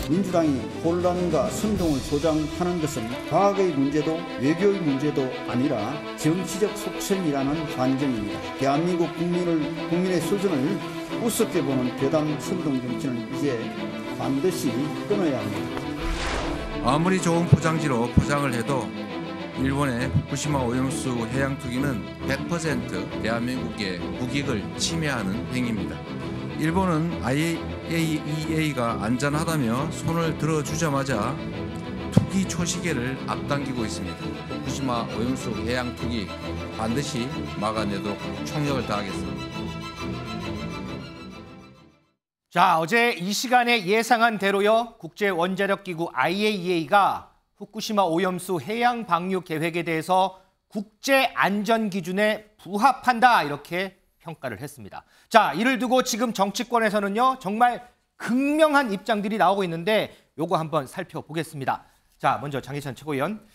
민주당이 혼란과 선동을 조장하는 것은 과학의 문제도 외교의 문제도 아니라 정치적 속셈이라는 반증입니다. 대한민국 국민의 수준을 우습게 보는 배당 선동 정치는 이제 반드시 끊어야 합니다. 아무리 좋은 포장지로 포장을 해도 일본의 후쿠시마 오염수 해양 투기는 100% 대한민국의 국익을 침해하는 행위입니다. 일본은 IAEA가 안전하다며 손을 들어주자마자 투기 초시계를 앞당기고 있습니다. 후쿠시마 오염수 해양 투기 반드시 막아내도록 총력을 다하겠습니다. 자, 어제 이 시간에 예상한 대로요. 국제원자력기구 IAEA가 후쿠시마 오염수 해양 방류 계획에 대해서 국제안전기준에 부합한다 이렇게 평가를 했습니다. 자, 이를 두고 지금 정치권에서는요. 정말 극명한 입장들이 나오고 있는데 요거 한번 살펴보겠습니다. 자, 먼저 장혜찬 최고위원.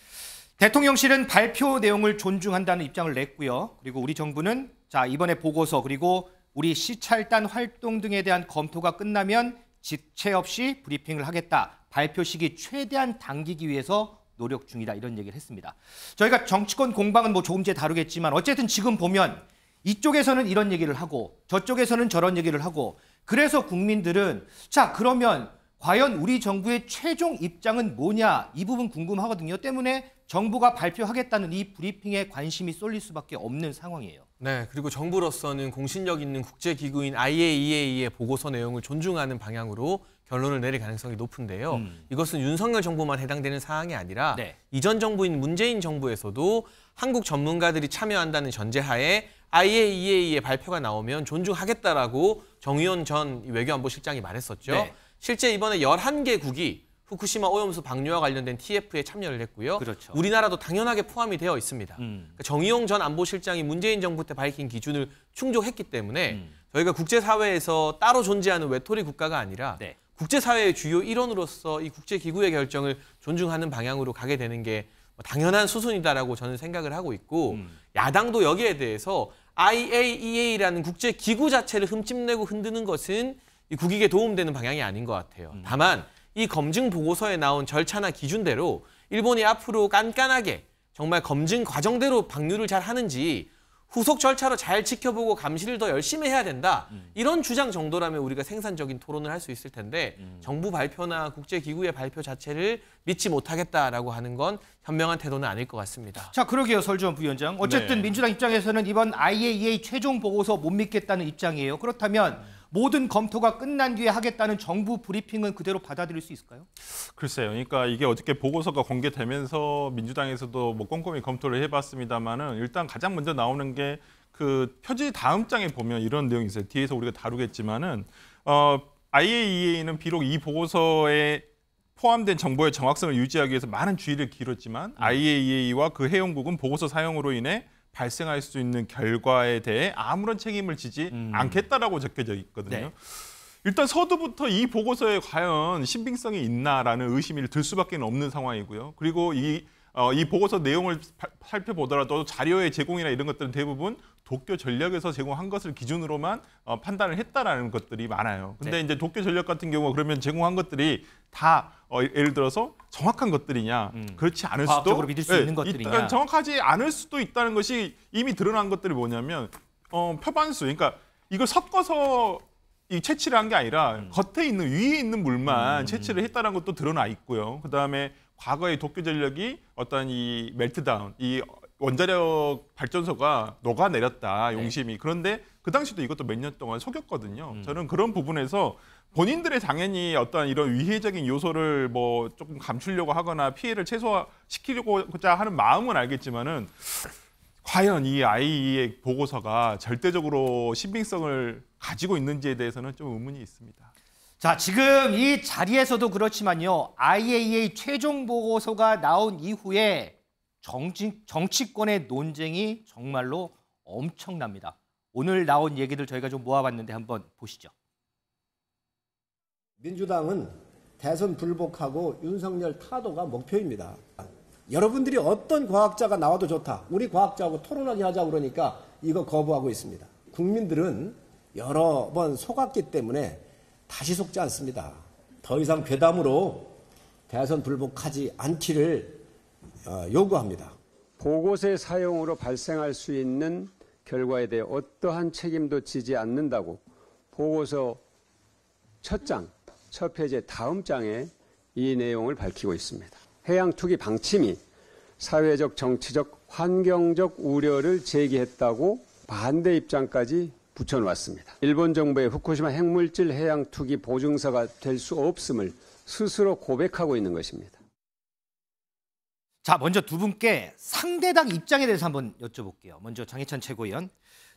대통령실은 발표 내용을 존중한다는 입장을 냈고요. 그리고 우리 정부는 자, 이번에 보고서 그리고 우리 시찰단 활동 등에 대한 검토가 끝나면 지체 없이 브리핑을 하겠다. 발표 시기 최대한 당기기 위해서 노력 중이다. 이런 얘기를 했습니다. 저희가 정치권 공방은 뭐 조금 뒤에 다루겠지만 어쨌든 지금 보면 이쪽에서는 이런 얘기를 하고 저쪽에서는 저런 얘기를 하고 그래서 국민들은 자 그러면 과연 우리 정부의 최종 입장은 뭐냐 이 부분 궁금하거든요. 때문에 정부가 발표하겠다는 이 브리핑에 관심이 쏠릴 수밖에 없는 상황이에요. 네, 그리고 정부로서는 공신력 있는 국제기구인 IAEA의 보고서 내용을 존중하는 방향으로 결론을 내릴 가능성이 높은데요. 이것은 윤석열 정부만 해당되는 사항이 아니라 네. 이전 정부인 문재인 정부에서도 한국 전문가들이 참여한다는 전제하에 IAEA의 발표가 나오면 존중하겠다라고 정의원 전 외교안보실장이 말했었죠. 네. 실제 이번에 11개국이 후쿠시마 오염수 방류와 관련된 TF에 참여를 했고요. 그렇죠. 우리나라도 당연하게 포함이 되어 있습니다. 그러니까 정의용 전 안보실장이 문재인 정부 때 밝힌 기준을 충족했기 때문에 저희가 국제사회에서 따로 존재하는 외톨이 국가가 아니라 네. 국제사회의 주요 일원으로서 이 국제기구의 결정을 존중하는 방향으로 가게 되는 게 당연한 수순이다라고 저는 생각을 하고 있고 야당도 여기에 대해서 IAEA라는 국제기구 자체를 흠집내고 흔드는 것은 이 국익에 도움되는 방향이 아닌 것 같아요. 다만 이 검증 보고서에 나온 절차나 기준대로 일본이 앞으로 깐깐하게 정말 검증 과정대로 방류를 잘 하는지 후속 절차로 잘 지켜보고 감시를 더 열심히 해야 된다. 이런 주장 정도라면 우리가 생산적인 토론을 할 수 있을 텐데 정부 발표나 국제기구의 발표 자체를 믿지 못하겠다라고 하는 건 현명한 태도는 아닐 것 같습니다. 자, 그러게요. 설주원 부위원장. 어쨌든 네. 민주당 입장에서는 이번 IAEA 최종 보고서 못 믿겠다는 입장이에요. 그렇다면 모든 검토가 끝난 뒤에 하겠다는 정부 브리핑은 그대로 받아들일 수 있을까요? 글쎄요. 그러니까 이게 어저께 보고서가 공개되면서 민주당에서도 뭐 꼼꼼히 검토를 해봤습니다만은 일단 가장 먼저 나오는 게 그 표지 다음 장에 보면 이런 내용이 있어요. 뒤에서 우리가 다루겠지만은 IAEA는 비록 이 보고서에 포함된 정보의 정확성을 유지하기 위해서 많은 주의를 기울였지만 IAEA와 그 회원국은 보고서 사용으로 인해 발생할 수 있는 결과에 대해 아무런 책임을 지지 않겠다라고 적혀져 있거든요. 네. 일단 서두부터 이 보고서에 과연 신빙성이 있나라는 의심이 들 수밖에 없는 상황이고요. 그리고 이 보고서 내용을 살펴보더라도 자료의 제공이나 이런 것들은 대부분 도쿄 전력에서 제공한 것을 기준으로만 판단을 했다라는 것들이 많아요. 근데 네. 이제 도쿄 전력 같은 경우 그러면 제공한 것들이 다 예를 들어서 정확한 것들이냐, 그렇지 않을 수도 과학적으로 믿을 수 있는 것들이냐. 정확하지 않을 수도 있다는 것이 이미 드러난 것들이 뭐냐면 표반수, 그러니까 이걸 섞어서 이 채취를 한 게 아니라 겉에 있는 위에 있는 물만 채취를 했다는 것도 드러나 있고요. 그다음에 과거에 도쿄전력이 어떤 이 멜트다운, 이 원자력 발전소가 녹아내렸다, 용심이. 그런데 그 당시도 이것도 몇 년 동안 속였거든요. 저는 그런 부분에서 본인들의 당연히 어떤 이런 위해적인 요소를 뭐 조금 감추려고 하거나 피해를 최소화시키려고자 하는 마음은 알겠지만은 과연 이 IAEA 보고서가 절대적으로 신빙성을 가지고 있는지에 대해서는 좀 의문이 있습니다. 자, 지금 이 자리에서도 그렇지만요. IAEA 최종 보고서가 나온 이후에 정치권의 논쟁이 정말로 엄청납니다. 오늘 나온 얘기들 저희가 좀 모아봤는데 한번 보시죠. 민주당은 대선 불복하고 윤석열 타도가 목표입니다. 여러분들이 어떤 과학자가 나와도 좋다. 우리 과학자하고 토론하게 하자고 그러니까 이거 거부하고 있습니다. 국민들은 여러 번 속았기 때문에 다시 속지 않습니다. 더 이상 괴담으로 대선 불복하지 않기를 요구합니다. 보고서의 사용으로 발생할 수 있는 결과에 대해 어떠한 책임도 지지 않는다고 보고서 첫 장, 첫 페이지의 다음 장에 이 내용을 밝히고 있습니다. 해양 투기 방침이 사회적, 정치적, 환경적 우려를 제기했다고 반대 입장까지 붙여놓았습니다. 일본 정부의 후쿠시마 핵물질 해양 투기 보증서가 될 수 없음을 스스로 고백하고 있는 것입니다. 자, 먼저 두 분께 상대당 입장에 대해서 한번 여쭤볼게요. 먼저 장해찬 최고위원.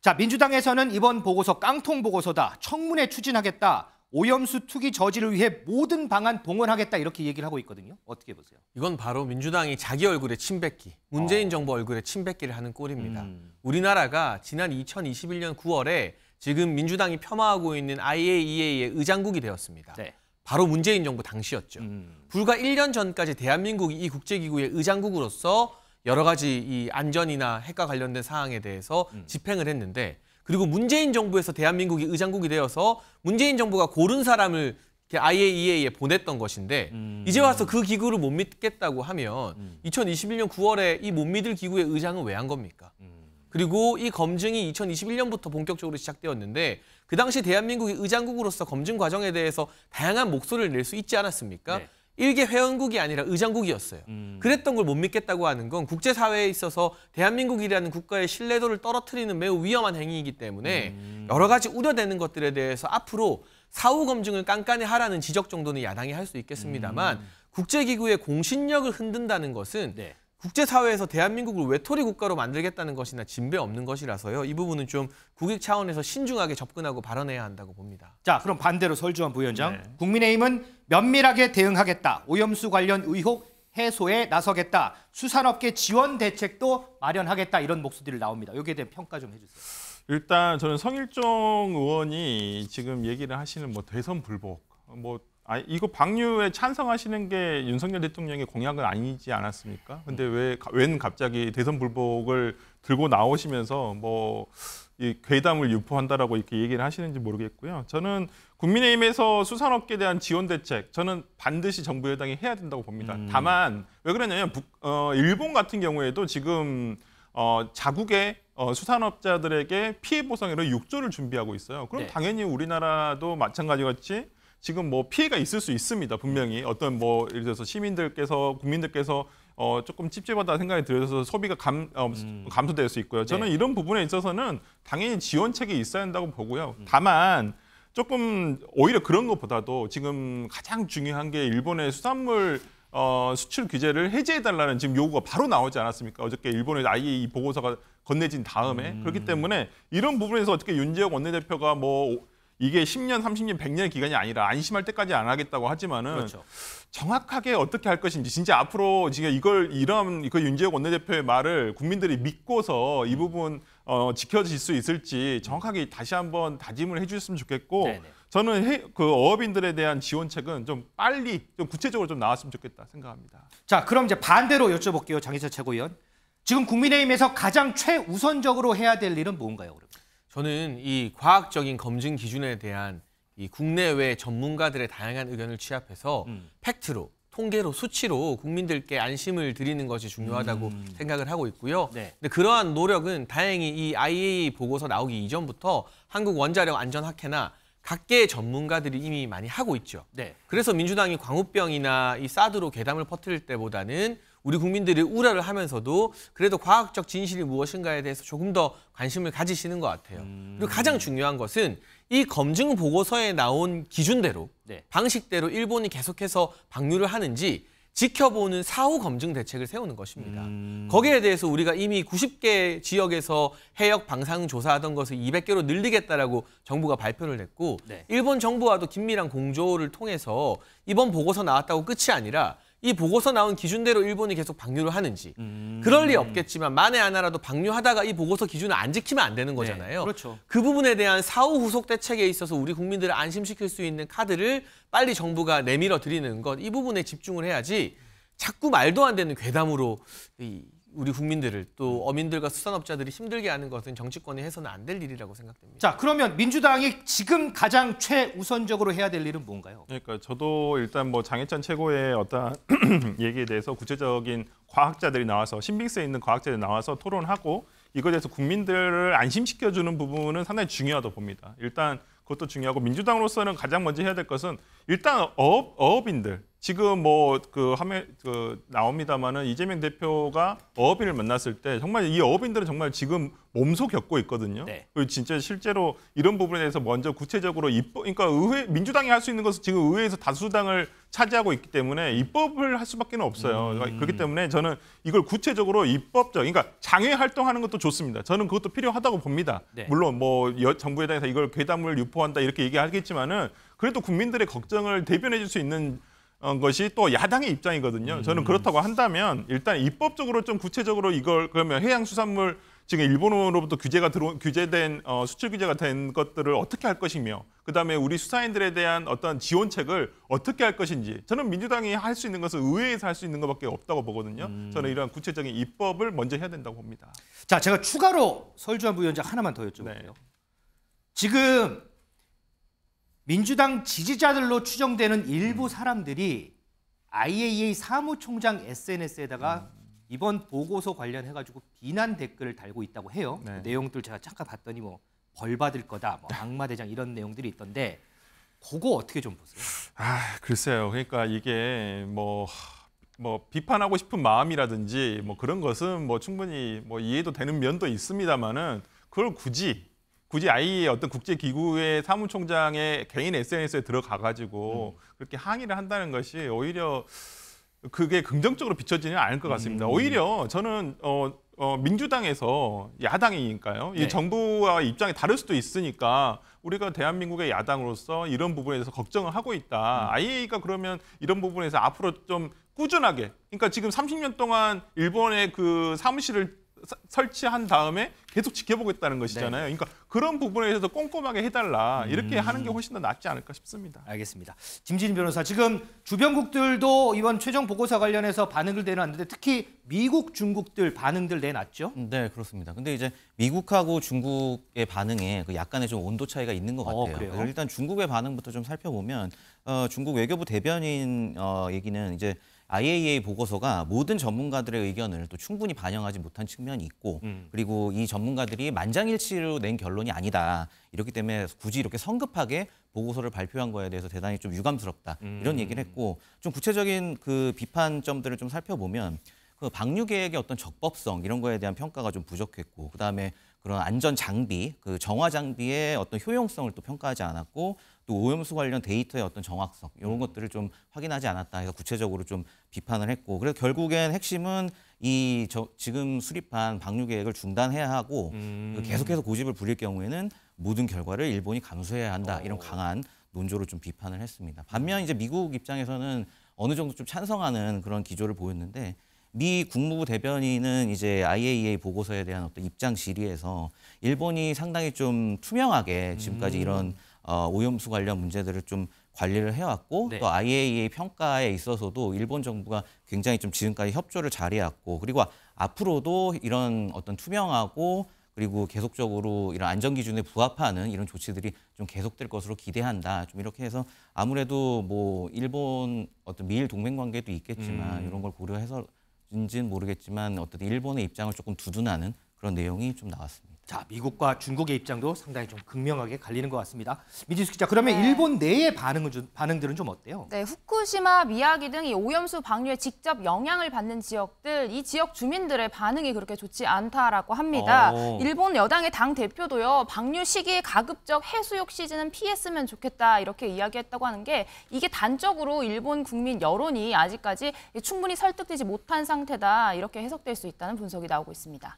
자, 민주당에서는 이번 보고서 깡통 보고서다. 청문회 추진하겠다. 오염수 투기 저지를 위해 모든 방안 동원하겠다. 이렇게 얘기를 하고 있거든요. 어떻게 보세요? 이건 바로 민주당이 자기 얼굴에 침 뱉기, 문재인 정부 얼굴에 침 뱉기를 하는 꼴입니다. 우리나라가 지난 2021년 9월에 지금 민주당이 폄하하고 있는 IAEA의 의장국이 되었습니다. 네. 바로 문재인 정부 당시였죠. 불과 1년 전까지 대한민국이 이 국제기구의 의장국으로서 여러 가지 이 안전이나 핵과 관련된 사항에 대해서 집행을 했는데, 그리고 문재인 정부에서 대한민국이 의장국이 되어서 문재인 정부가 고른 사람을 IAEA에 보냈던 것인데 이제 와서 그 기구를 못 믿겠다고 하면 2021년 9월에 이 못 믿을 기구의 의장은 왜 한 겁니까? 그리고 이 검증이 2021년부터 본격적으로 시작되었는데 그 당시 대한민국이 의장국으로서 검증 과정에 대해서 다양한 목소리를 낼 수 있지 않았습니까? 네. 일개 회원국이 아니라 의장국이었어요. 그랬던 걸 못 믿겠다고 하는 건 국제사회에 있어서 대한민국이라는 국가의 신뢰도를 떨어뜨리는 매우 위험한 행위이기 때문에 여러 가지 우려되는 것들에 대해서 앞으로 사후 검증을 깐깐히 하라는 지적 정도는 야당이 할 수 있겠습니다만 국제기구의 공신력을 흔든다는 것은 네. 국제사회에서 대한민국을 외톨이 국가로 만들겠다는 것이나 진배 없는 것이라서요. 이 부분은 좀 국익 차원에서 신중하게 접근하고 발언해야 한다고 봅니다. 자, 그럼 반대로 설주환 부위원장. 국민의힘은 면밀하게 대응하겠다. 오염수 관련 의혹 해소에 나서겠다. 수산업계 지원 대책도 마련하겠다. 이런 목소리를 나옵니다. 여기에 대한 평가 좀 해주세요. 일단 저는 성일종 의원이 지금 얘기를 하시는 뭐 대선 불복, 이거 방류에 찬성하시는 게 윤석열 대통령의 공약은 아니지 않았습니까? 근데 웬 갑자기 대선 불복을 들고 나오시면서 이 괴담을 유포한다라고 이렇게 얘기를 하시는지 모르겠고요. 저는 국민의힘에서 수산업계에 대한 지원 대책, 저는 반드시 정부 여당이 해야 된다고 봅니다. 다만 왜 그러냐면 일본 같은 경우에도 지금 자국의 수산업자들에게 피해 보상으로 6조를 준비하고 있어요. 그럼 네. 당연히 우리나라도 마찬가지같이 지금 피해가 있을 수 있습니다. 분명히 어떤 예를 들어서 국민들께서 조금 찝찝하다 생각이 들어서 소비가 감소될 수 있고요. 저는 네. 이런 부분에 있어서는 당연히 지원책이 있어야 한다고 보고요. 다만 조금 오히려 그런 것보다도 지금 가장 중요한 게 일본의 수산물 수출 규제를 해제해달라는 지금 요구가 바로 나오지 않았습니까? 어저께 일본의 IAEA 보고서가 건네진 다음에 그렇기 때문에 이런 부분에서 어떻게 윤재욱 원내대표가 이게 10년, 30년, 100년의 기간이 아니라 안심할 때까지 안 하겠다고 하지만은 그렇죠. 정확하게 어떻게 할 것인지 진짜 앞으로 지금 이런 윤재욱 원내대표의 말을 국민들이 믿고서 이 부분 지켜질 수 있을지 정확하게 다시 한번 다짐을 해주셨으면 좋겠고 네네. 저는 그 어업인들에 대한 지원책은 좀 빨리 좀 구체적으로 좀 나왔으면 좋겠다 생각합니다. 자, 그럼 이제 반대로 여쭤볼게요. 장해찬 최고위원. 지금 국민의힘에서 가장 최우선적으로 해야 될 일은 뭔가요? 그러면? 저는 이 과학적인 검증 기준에 대한 이 국내외 전문가들의 다양한 의견을 취합해서 팩트로, 통계로, 수치로 국민들께 안심을 드리는 것이 중요하다고 생각을 하고 있고요. 네. 근데 그러한 노력은 다행히 이 IAEA 보고서 나오기 이전부터 한국원자력안전학회나 각계의 전문가들이 이미 많이 하고 있죠. 네. 그래서 민주당이 광우병이나 이 사드로 괴담을 퍼뜨릴 때보다는 우리 국민들이 우려를 하면서도 그래도 과학적 진실이 무엇인가에 대해서 조금 더 관심을 가지시는 것 같아요. 그리고 가장 중요한 것은 이 검증 보고서에 나온 기준대로, 네. 방식대로 일본이 계속해서 방류를 하는지 지켜보는 사후 검증 대책을 세우는 것입니다. 거기에 대해서 우리가 이미 90개 지역에서 해역 방사능 조사하던 것을 200개로 늘리겠다라고 정부가 발표를 했고 네. 일본 정부와도 긴밀한 공조를 통해서 이번 보고서 나왔다고 끝이 아니라 이 보고서 나온 기준대로 일본이 계속 방류를 하는지 그럴 리 없겠지만 만에 하나라도 방류하다가 이 보고서 기준을 안 지키면 안 되는 거잖아요. 네, 그렇죠. 그 부분에 대한 사후 후속 대책에 있어서 우리 국민들을 안심시킬 수 있는 카드를 빨리 정부가 내밀어 드리는 것, 이 부분에 집중을 해야지 자꾸 말도 안 되는 괴담으로 우리 국민들을 또 어민들과 수산업자들이 힘들게 하는 것은 정치권이 해서는 안 될 일이라고 생각됩니다. 자, 그러면 민주당이 지금 가장 최우선적으로 해야 될 일은 뭔가요? 그러니까 저도 일단 뭐 장해찬 최고의 어떤 얘기에 대해서 구체적인 과학자들이 나와서 신빙성 있는 과학자들이 나와서 토론하고 이거에 대해서 국민들을 안심시켜주는 부분은 상당히 중요하다고 봅니다. 일단 그것도 중요하고 민주당으로서는 가장 먼저 해야 될 것은 일단 어업인들 지금 뭐 나옵니다마는 이재명 대표가 어업인을 만났을 때 정말 이 어업인들은 정말 지금 몸소 겪고 있거든요. 네. 그리고 진짜 실제로 이런 부분에 대해서 먼저 구체적으로 그러니까 민주당이 할 수 있는 것은 지금 의회에서 다수당을 차지하고 있기 때문에 입법을 할 수밖에 없어요. 그렇기 때문에 저는 이걸 구체적으로 입법적, 그러니까 장외 활동하는 것도 좋습니다. 저는 그것도 필요하다고 봅니다. 네. 물론 뭐 정부 여당에서 이걸 괴담을 유포한다 이렇게 얘기하겠지만은 그래도 국민들의 걱정을 대변해 줄 수 있는 것이 또 야당의 입장이거든요. 저는 그렇다고 한다면 일단 입법적으로 좀 구체적으로 이걸 그러면 해양수산물 지금 일본으로부터 규제된 수출 규제가 된 것들을 어떻게 할 것이며 그다음에 우리 수산인들에 대한 어떤 지원책을 어떻게 할 것인지 저는 민주당이 할 수 있는 것은 의회에서 할 수 있는 것밖에 없다고 보거든요. 저는 이러한 구체적인 입법을 먼저 해야 된다고 봅니다. 자, 제가 추가로 설주환 부위원장 하나만 더 여쭤볼게요. 네. 지금 민주당 지지자들로 추정되는 일부 사람들이 IAEA 사무총장 SNS에다가 이번 보고서 관련해가지고 비난 댓글을 달고 있다고 해요. 네. 그 내용들 제가 잠깐 봤더니 뭐 벌 받을 거다, 뭐 악마대장 이런 내용들이 있던데 그거 어떻게 좀 보세요? 글쎄요. 그러니까 이게 뭐 비판하고 싶은 마음이라든지 뭐 그런 것은 뭐 충분히 뭐 이해도 되는 면도 있습니다만은 그걸 굳이 IAEA 어떤 국제기구의 사무총장의 개인 SNS에 들어가가지고 그렇게 항의를 한다는 것이 오히려 그게 긍정적으로 비춰지지는 않을 것 같습니다. 오히려 저는 민주당에서 야당이니까요. 네. 이 정부와 입장이 다를 수도 있으니까 우리가 대한민국의 야당으로서 이런 부분에 대해서 걱정을 하고 있다. IAEA가 그러면 이런 부분에서 앞으로 좀 꾸준하게, 그러니까 지금 30년 동안 일본의 그 사무실을 설치한 다음에 계속 지켜보겠다는 것이잖아요. 그러니까 그런 부분에 대해서 꼼꼼하게 해달라. 이렇게 하는 게 훨씬 더 낫지 않을까 싶습니다. 알겠습니다. 김진인 변호사, 지금 주변국들도 이번 최종 보고서 관련해서 반응을 내놨는데 특히 미국, 중국들 반응들 내놨죠? 네, 그렇습니다. 근데 이제 미국하고 중국의 반응에 그 약간의 좀 온도 차이가 있는 것 같아요. 그래요? 일단 중국의 반응부터 좀 살펴보면 중국 외교부 대변인 얘기는 이제 IAEA 보고서가 모든 전문가들의 의견을 또 충분히 반영하지 못한 측면이 있고 그리고 이 전문가들이 만장일치로 낸 결론이 아니다. 이렇기 때문에 굳이 이렇게 성급하게 보고서를 발표한 거에 대해서 대단히 좀 유감스럽다. 이런 얘기를 했고 좀 구체적인 그 비판점들을 좀 살펴보면 그 방류 계획의 어떤 적법성 이런 거에 대한 평가가 좀 부족했고 그다음에 그런 안전 장비, 그 정화 장비의 어떤 효용성을 또 평가하지 않았고 또 오염수 관련 데이터의 어떤 정확성 이런 것들을 좀 확인하지 않았다 해서 구체적으로 좀 비판을 했고 그래서 결국엔 핵심은 지금 수립한 방류 계획을 중단해야 하고 계속해서 고집을 부릴 경우에는 모든 결과를 일본이 감수해야 한다 이런 강한 논조로 좀 비판을 했습니다. 반면 이제 미국 입장에서는 어느 정도 좀 찬성하는 그런 기조를 보였는데 미 국무부 대변인은 이제 IAEA 보고서에 대한 어떤 입장 질의에서 일본이 상당히 좀 투명하게 지금까지 이런 오염수 관련 문제들을 좀 관리를 해왔고 네. 또 IAEA 평가에 있어서도 일본 정부가 굉장히 좀 지금까지 협조를 잘해왔고 그리고 앞으로도 이런 어떤 투명하고 그리고 계속적으로 이런 안전 기준에 부합하는 이런 조치들이 좀 계속될 것으로 기대한다. 좀 이렇게 해서 아무래도 뭐 일본 어떤 미일 동맹 관계도 있겠지만 이런 걸 고려해서인지는 모르겠지만 어쨌든 일본의 입장을 조금 두둔하는 그런 내용이 좀 나왔습니다. 자, 미국과 중국의 입장도 상당히 좀 극명하게 갈리는 것 같습니다. 미지수 기자, 그러면 일본 내의 반응들은 좀 어때요? 네, 후쿠시마, 미야기 등 이 오염수 방류에 직접 영향을 받는 지역들, 이 지역 주민들의 반응이 그렇게 좋지 않다라고 합니다. 일본 여당의 당 대표도요, 방류 시기에 가급적 해수욕 시즌은 피했으면 좋겠다 이렇게 이야기했다고 하는 게 이게 단적으로 일본 국민 여론이 아직까지 충분히 설득되지 못한 상태다 이렇게 해석될 수 있다는 분석이 나오고 있습니다.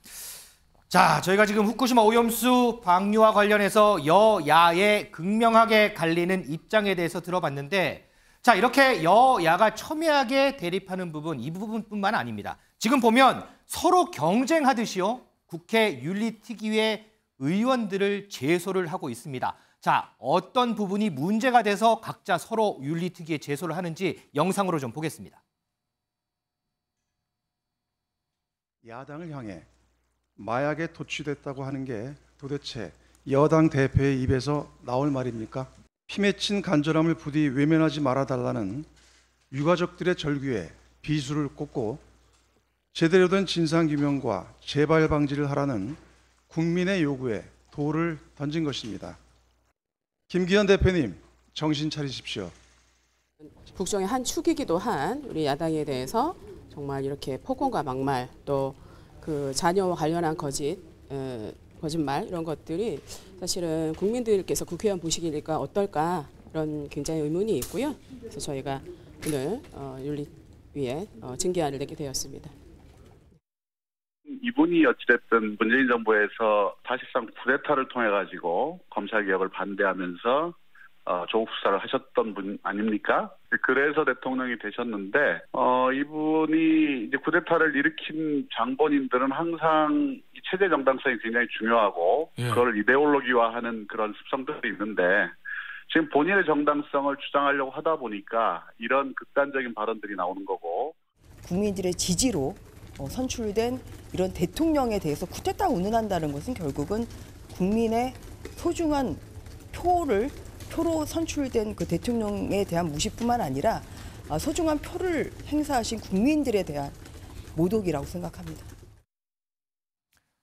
자, 저희가 지금 후쿠시마 오염수 방류와 관련해서 여야의 극명하게 갈리는 입장에 대해서 들어봤는데 자, 이렇게 여야가 첨예하게 대립하는 부분, 이 부분뿐만 아닙니다. 지금 보면 서로 경쟁하듯이요. 국회 윤리특위의 의원들을 제소를 하고 있습니다. 자, 어떤 부분이 문제가 돼서 각자 서로 윤리특위에 제소를 하는지 영상으로 좀 보겠습니다. 야당을 향해 마약에 도취됐다고 하는 게 도대체 여당 대표의 입에서 나올 말입니까? 피 맺힌 간절함을 부디 외면하지 말아달라는 유가족들의 절규에 비수를 꽂고 제대로 된 진상규명과 재발 방지를 하라는 국민의 요구에 돌을 던진 것입니다. 김기현 대표님, 정신 차리십시오. 국정의 한 축이기도 한 우리 야당에 대해서 정말 이렇게 폭언과 막말 또 그 자녀와 관련한 거짓말 이런 것들이 사실은 국민들께서 국회의원 보시기가 어떨까 이런 굉장히 의문이 있고요. 그래서 저희가 오늘 윤리위에 징계안을 내게 되었습니다. 이분이 어찌됐든 문재인 정부에서 사실상 쿠데타를 통해 가지고 검찰개혁을 반대하면서 조국 수사를 하셨던 분 아닙니까? 그래서 대통령이 되셨는데 이분이 이제 쿠데타를 일으킨 장본인들은 항상 이 체제 정당성이 굉장히 중요하고 그걸 이데올로기화하는 그런 습성들이 있는데 지금 본인의 정당성을 주장하려고 하다 보니까 이런 극단적인 발언들이 나오는 거고 국민들의 지지로 선출된 이런 대통령에 대해서 쿠데타 운운한다는 것은 결국은 국민의 소중한 표로 선출된 그 대통령에 대한 무시뿐만 아니라 소중한 표를 행사하신 국민들에 대한 모독이라고 생각합니다.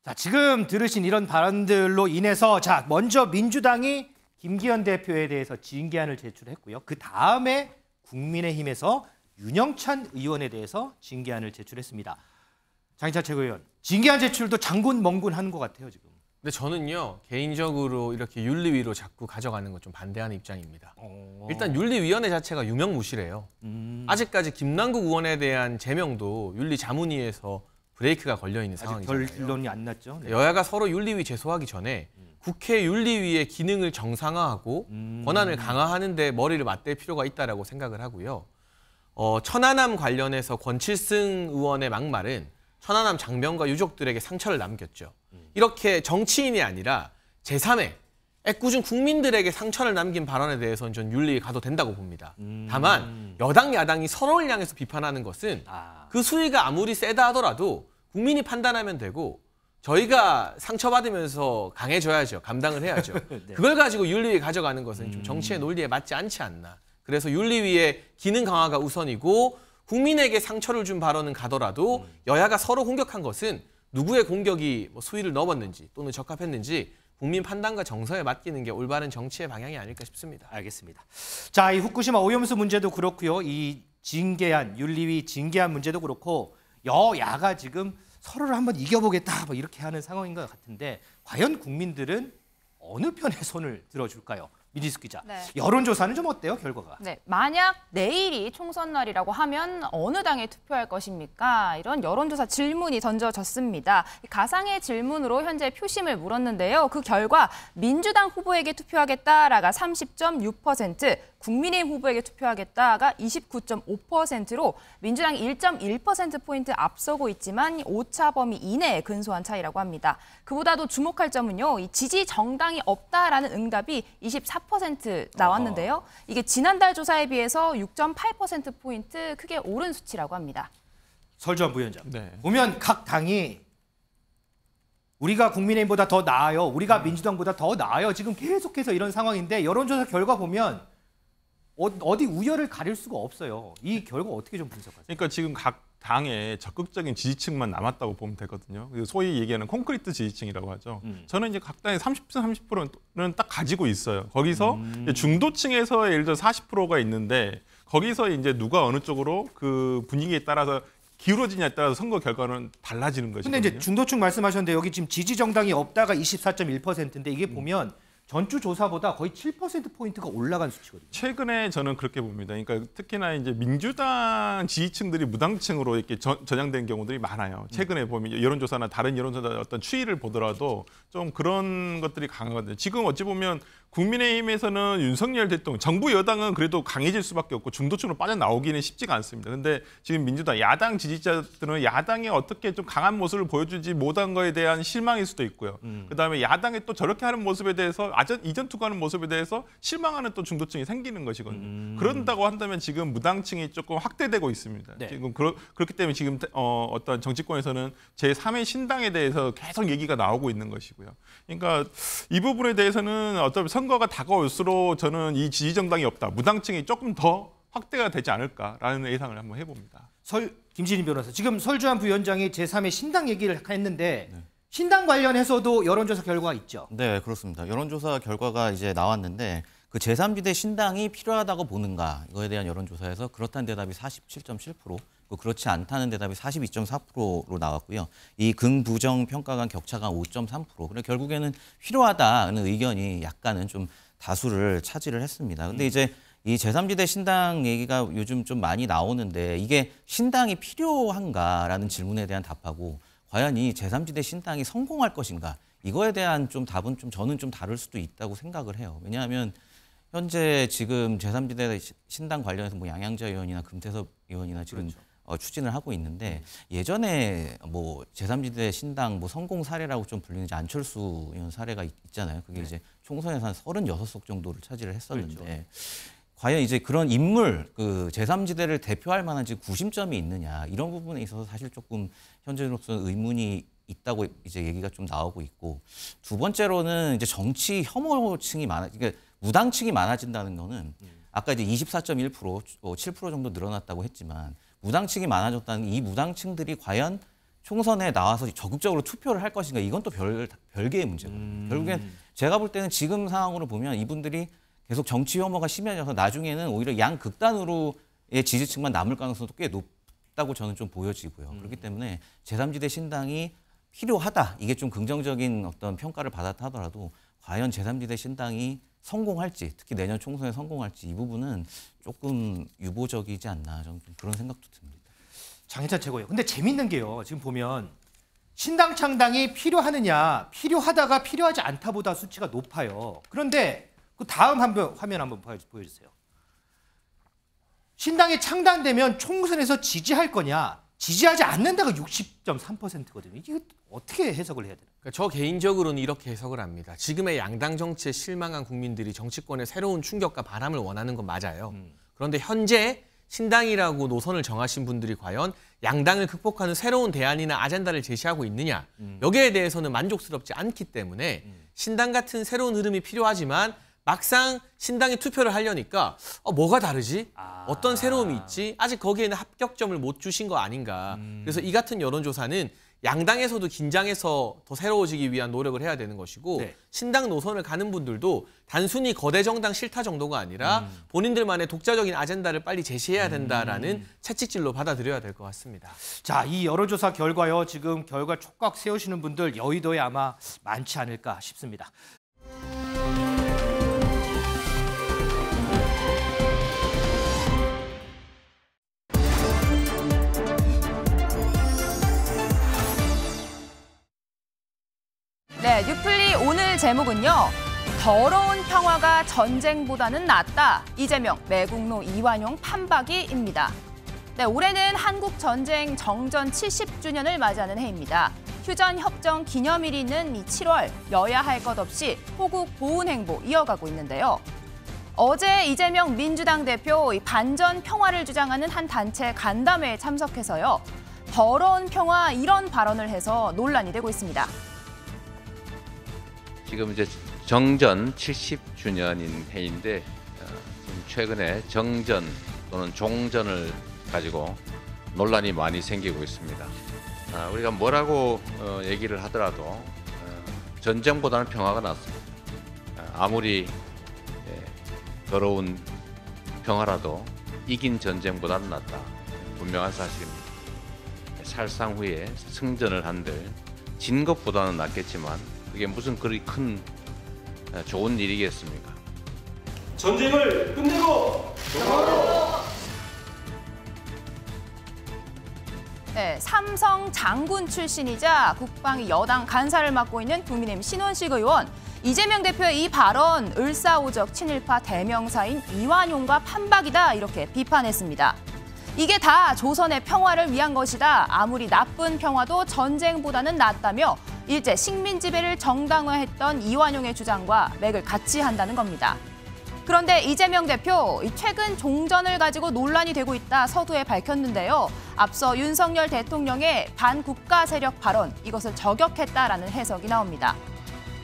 자, 지금 들으신 이런 발언들로 인해서 자, 먼저 민주당이 김기현 대표에 대해서 징계안을 제출했고요. 그 다음에 국민의힘에서 윤영찬 의원에 대해서 징계안을 제출했습니다. 장희찬 최고위원, 징계안 제출도 장군멍군하는 것 같아요, 지금. 근데 저는요, 개인적으로 이렇게 윤리위로 자꾸 가져가는 건 좀 반대하는 입장입니다. 일단 윤리위원회 자체가 유명무실해요. 아직까지 김남국 의원에 대한 제명도 윤리자문위에서 브레이크가 걸려있는 상황이잖아요. 결론이 안 났죠. 네. 여야가 서로 윤리위 제소하기 전에 국회 윤리위의 기능을 정상화하고 권한을 강화하는 데 머리를 맞댈 필요가 있다고 생각을 하고요. 천안함 관련해서 권칠승 의원의 막말은 천안함 장병과 유족들에게 상처를 남겼죠. 이렇게 정치인이 아니라 제3의 애꿎은 국민들에게 상처를 남긴 발언에 대해서는 전 윤리에 가도 된다고 봅니다. 다만 여당, 야당이 서로를 향해서 비판하는 것은 그 수위가 아무리 세다 하더라도 국민이 판단하면 되고 저희가 상처받으면서 강해져야죠. 감당을 해야죠. 네. 그걸 가지고 윤리위에 가져가는 것은 좀 정치의 논리에 맞지 않지 않나. 그래서 윤리위의 기능 강화가 우선이고 국민에게 상처를 준 발언은 가더라도 여야가 서로 공격한 것은 누구의 공격이 수위를 넘었는지 또는 적합했는지 국민 판단과 정서에 맡기는 게 올바른 정치의 방향이 아닐까 싶습니다. 알겠습니다. 자, 이 후쿠시마 오염수 문제도 그렇고요. 이 징계안, 윤리위 징계안 문제도 그렇고 여야가 지금 서로를 한번 이겨보겠다 뭐 이렇게 하는 상황인 것 같은데 과연 국민들은 어느 편에 손을 들어줄까요? 미리수 기자. 네. 여론조사는 좀 어때요, 결과가? 네, 만약 내일이 총선 날이라고 하면 어느 당에 투표할 것입니까? 이런 여론조사 질문이 던져졌습니다. 가상의 질문으로 현재 표심을 물었는데요. 그 결과 민주당 후보에게 투표하겠다가 30.6%, 국민의힘 후보에게 투표하겠다가 29.5%로 민주당이 1.1%포인트 앞서고 있지만 오차 범위 이내에 근소한 차이라고 합니다. 그보다도 주목할 점은요, 이 지지 정당이 없다라는 응답이 24% 나왔는데요. 이게 지난달 조사에 비해서 6.8%포인트 크게 오른 수치라고 합니다. 설주환 부위원장. 네. 보면 각 당이 우리가 국민의힘보다 더 나아요. 우리가 민주당보다 더 나아요. 지금 계속해서 이런 상황인데 여론조사 결과 보면 어디 우열을 가릴 수가 없어요. 이 결과 어떻게 좀 분석하세요? 그러니까 지금 각 당의 적극적인 지지층만 남았다고 보면 되거든요. 소위 얘기하는 콘크리트 지지층이라고 하죠. 저는 이제 각 당의 30%는 딱 가지고 있어요. 거기서 중도층에서 예를 들어 40%가 있는데 거기서 이제 누가 어느 쪽으로 그 분위기에 따라서 기울어지냐에 따라서 선거 결과는 달라지는 거죠. 근데 이제 중도층 말씀하셨는데 여기 지금 지지 정당이 없다가 24.1%인데 이게 보면 전주 조사보다 거의 7%포인트가 올라간 수치거든요. 최근에 저는 그렇게 봅니다. 그러니까 특히나 이제 민주당 지지층들이 무당층으로 이렇게 전향된 경우들이 많아요. 최근에 보면 여론조사나 다른 여론조사 어떤 추이를 보더라도 좀 그런 것들이 강하거든요. 지금 어찌 보면 국민의힘에서는 윤석열 대통령, 정부 여당은 그래도 강해질 수밖에 없고 중도층으로 빠져나오기는 쉽지가 않습니다. 그런데 지금 민주당, 야당 지지자들은 야당이 어떻게 좀 강한 모습을 보여주지 못한 거에 대한 실망일 수도 있고요. 그다음에 야당이 또 저렇게 하는 모습에 대해서 이전 투구하는 모습에 대해서 실망하는 또 중도층이 생기는 것이거든요. 그런다고 한다면 지금 무당층이 조금 확대되고 있습니다. 네. 지금 그렇기 때문에 지금 어떤 정치권에서는 제3의 신당에 대해서 계속 얘기가 나오고 있는 것이고요. 그러니까 이 부분에 대해서는 어차피 선거가 다가올수록 저는 이 지지정당이 없다. 무당층이 조금 더 확대가 되지 않을까라는 예상을 한번 해봅니다. 김진희 변호사, 지금 설주환 부위원장이 제3의 신당 얘기를 했는데 신당 관련해서도 여론조사 결과가 있죠. 네, 그렇습니다. 여론조사 결과가 이제 나왔는데 그 제3지대 신당이 필요하다고 보는가 이거에 대한 여론조사에서 그렇다는 대답이 47.7%, 그렇지 않다는 대답이 42.4%로 나왔고요. 이 긍부정 평가 간 격차가 5.3%. 그래 결국에는 필요하다는 의견이 약간은 좀 다수를 차지를 했습니다. 근데 이제 이 제3지대 신당 얘기가 요즘 좀 많이 나오는데 이게 신당이 필요한가라는 질문에 대한 답하고 과연 이 제3지대 신당이 성공할 것인가 이거에 대한 좀 답은 좀 저는 좀 다를 수도 있다고 생각을 해요. 왜냐하면 현재 지금 제3지대 신당 관련해서 뭐 양양자 의원이나 금태섭 의원이나 지금 그렇죠. 추진을 하고 있는데 예전에 뭐 제3지대 신당 뭐 성공 사례라고 좀 불리는 안철수 의원 사례가 있잖아요. 그게 이제 총선에서 한 36석 정도를 차지를 했었는데 그렇죠. 과연 이제 그런 인물, 그 제3지대를 대표할 만한 지금 구심점이 있느냐 이런 부분에 있어서 사실 조금 현재로서는 의문이 있다고 이제 얘기가 좀 나오고 있고 두 번째로는 이제 정치 혐오층이 그러니까 무당층이 많아진다는 거는 아까 이제 24.1% 7% 정도 늘어났다고 했지만 무당층이 많아졌다는 이 무당층들이 과연 총선에 나와서 적극적으로 투표를 할 것인가 이건 또 별개의 문제거든요. 결국엔 제가 볼 때는 지금 상황으로 보면 이분들이 계속 정치 혐오가 심해져서 나중에는 오히려 양극단으로의 지지층만 남을 가능성도 꽤 높다고 저는 좀 보여지고요. 그렇기 때문에 제3지대 신당이 필요하다. 이게 좀 긍정적인 어떤 평가를 받았다 하더라도 과연 제3지대 신당이 성공할지, 특히 내년 총선에 성공할지 이 부분은 조금 유보적이지 않나 저는 좀 그런 생각도 듭니다. 장해찬 최고예요. 근데 재밌는 게요. 지금 보면 신당 창당이 필요하느냐, 필요하다가 필요하지 않다보다 수치가 높아요. 그런데 그 다음 화면 한번 보여주세요. 신당이 창당되면 총선에서 지지할 거냐, 지지하지 않는다가 60.3%거든요. 이게 어떻게 해석을 해야 되나요? 그러니까 저 개인적으로는 이렇게 해석을 합니다. 지금의 양당 정치에 실망한 국민들이 정치권의 새로운 충격과 바람을 원하는 건 맞아요. 그런데 현재 신당이라고 노선을 정하신 분들이 과연 양당을 극복하는 새로운 대안이나 아젠다를 제시하고 있느냐. 여기에 대해서는 만족스럽지 않기 때문에 신당 같은 새로운 흐름이 필요하지만 막상 신당에 투표를 하려니까 뭐가 다르지? 어떤 새로움이 있지? 아직 거기에는 합격점을 못 주신 거 아닌가. 그래서 이 같은 여론조사는 양당에서도 긴장해서 더 새로워지기 위한 노력을 해야 되는 것이고 네. 신당 노선을 가는 분들도 단순히 거대 정당 싫다 정도가 아니라 본인들만의 독자적인 아젠다를 빨리 제시해야 된다라는 채찍질로 받아들여야 될 것 같습니다. 자, 이 여론조사 결과요. 지금 결과 촉각 세우시는 분들 여의도에 아마 많지 않을까 싶습니다. 네, 뉴플리 오늘 제목은요. 더러운 평화가 전쟁보다는 낫다. 이재명, 매국노 이완용 판박이입니다. 네, 올해는 한국 전쟁 정전 70주년을 맞이하는 해입니다. 휴전협정 기념일이 있는 이 7월 여야 할 것 없이 호국 보훈 행보 이어가고 있는데요. 어제 이재명 민주당 대표 반전 평화를 주장하는 한 단체 간담회에 참석해서요. 더러운 평화 이런 발언을 해서 논란이 되고 있습니다. 지금 이제 정전 70주년인 해인데 최근에 정전 또는 종전을 가지고 논란이 많이 생기고 있습니다. 우리가 뭐라고 얘기를 하더라도 전쟁보다는 평화가 낫습니다. 아무리 더러운 평화라도 이긴 전쟁보다는 낫다. 분명한 사실입니다. 살상 후에 승전을 한들 진 것보다는 낫겠지만 그게 무슨 그리 큰 좋은 일이겠습니까? 전쟁을 끝내고 평화로! 네, 삼성 장군 출신이자 국방위 여당 간사를 맡고 있는 국민의힘 신원식 의원. 이재명 대표의 이 발언 을사오적 친일파 대명사인 이완용과 판박이다 이렇게 비판했습니다. 이게 다 조선의 평화를 위한 것이다. 아무리 나쁜 평화도 전쟁보다는 낫다며 일제 식민 지배를 정당화했던 이완용의 주장과 맥을 같이 한다는 겁니다. 그런데 이재명 대표, 최근 종전을 가지고 논란이 되고 있다 서두에 밝혔는데요. 앞서 윤석열 대통령의 반국가 세력 발언, 이것을 저격했다라는 해석이 나옵니다.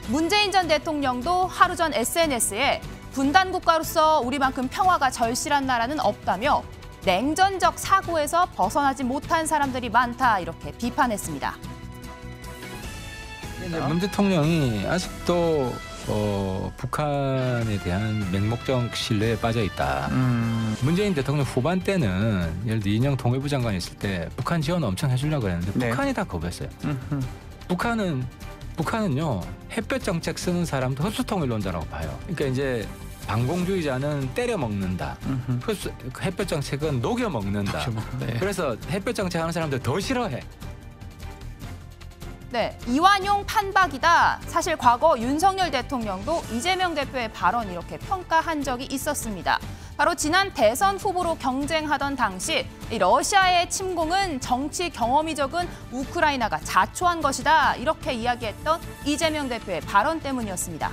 문재인 전 대통령도 하루 전 SNS에 분단 국가로서 우리만큼 평화가 절실한 나라는 없다며 냉전적 사고에서 벗어나지 못한 사람들이 많다 이렇게 비판했습니다. 문 대통령이 아직도 북한에 대한 맹목적 신뢰에 빠져 있다. 문재인 대통령 후반 때는 예를 들어 이인영 통일부 장관이 있을 때 북한 지원 엄청 해주려고 했는데 네. 북한이 다 거부했어요. 북한은요 햇볕 정책 쓰는 사람도 흡수통일론자라고 봐요. 그러니까 이제 반공주의자는 때려 먹는다. 햇볕 정책은 녹여 먹는다. 네. 그래서 햇볕 정책하는 사람들 더 싫어해. 네, 이완용 판박이다. 사실 과거 윤석열 대통령도 이재명 대표의 발언 이렇게 평가한 적이 있었습니다. 바로 지난 대선 후보로 경쟁하던 당시 이 러시아의 침공은 정치 경험이 적은 우크라이나가 자초한 것이다. 이렇게 이야기했던 이재명 대표의 발언 때문이었습니다.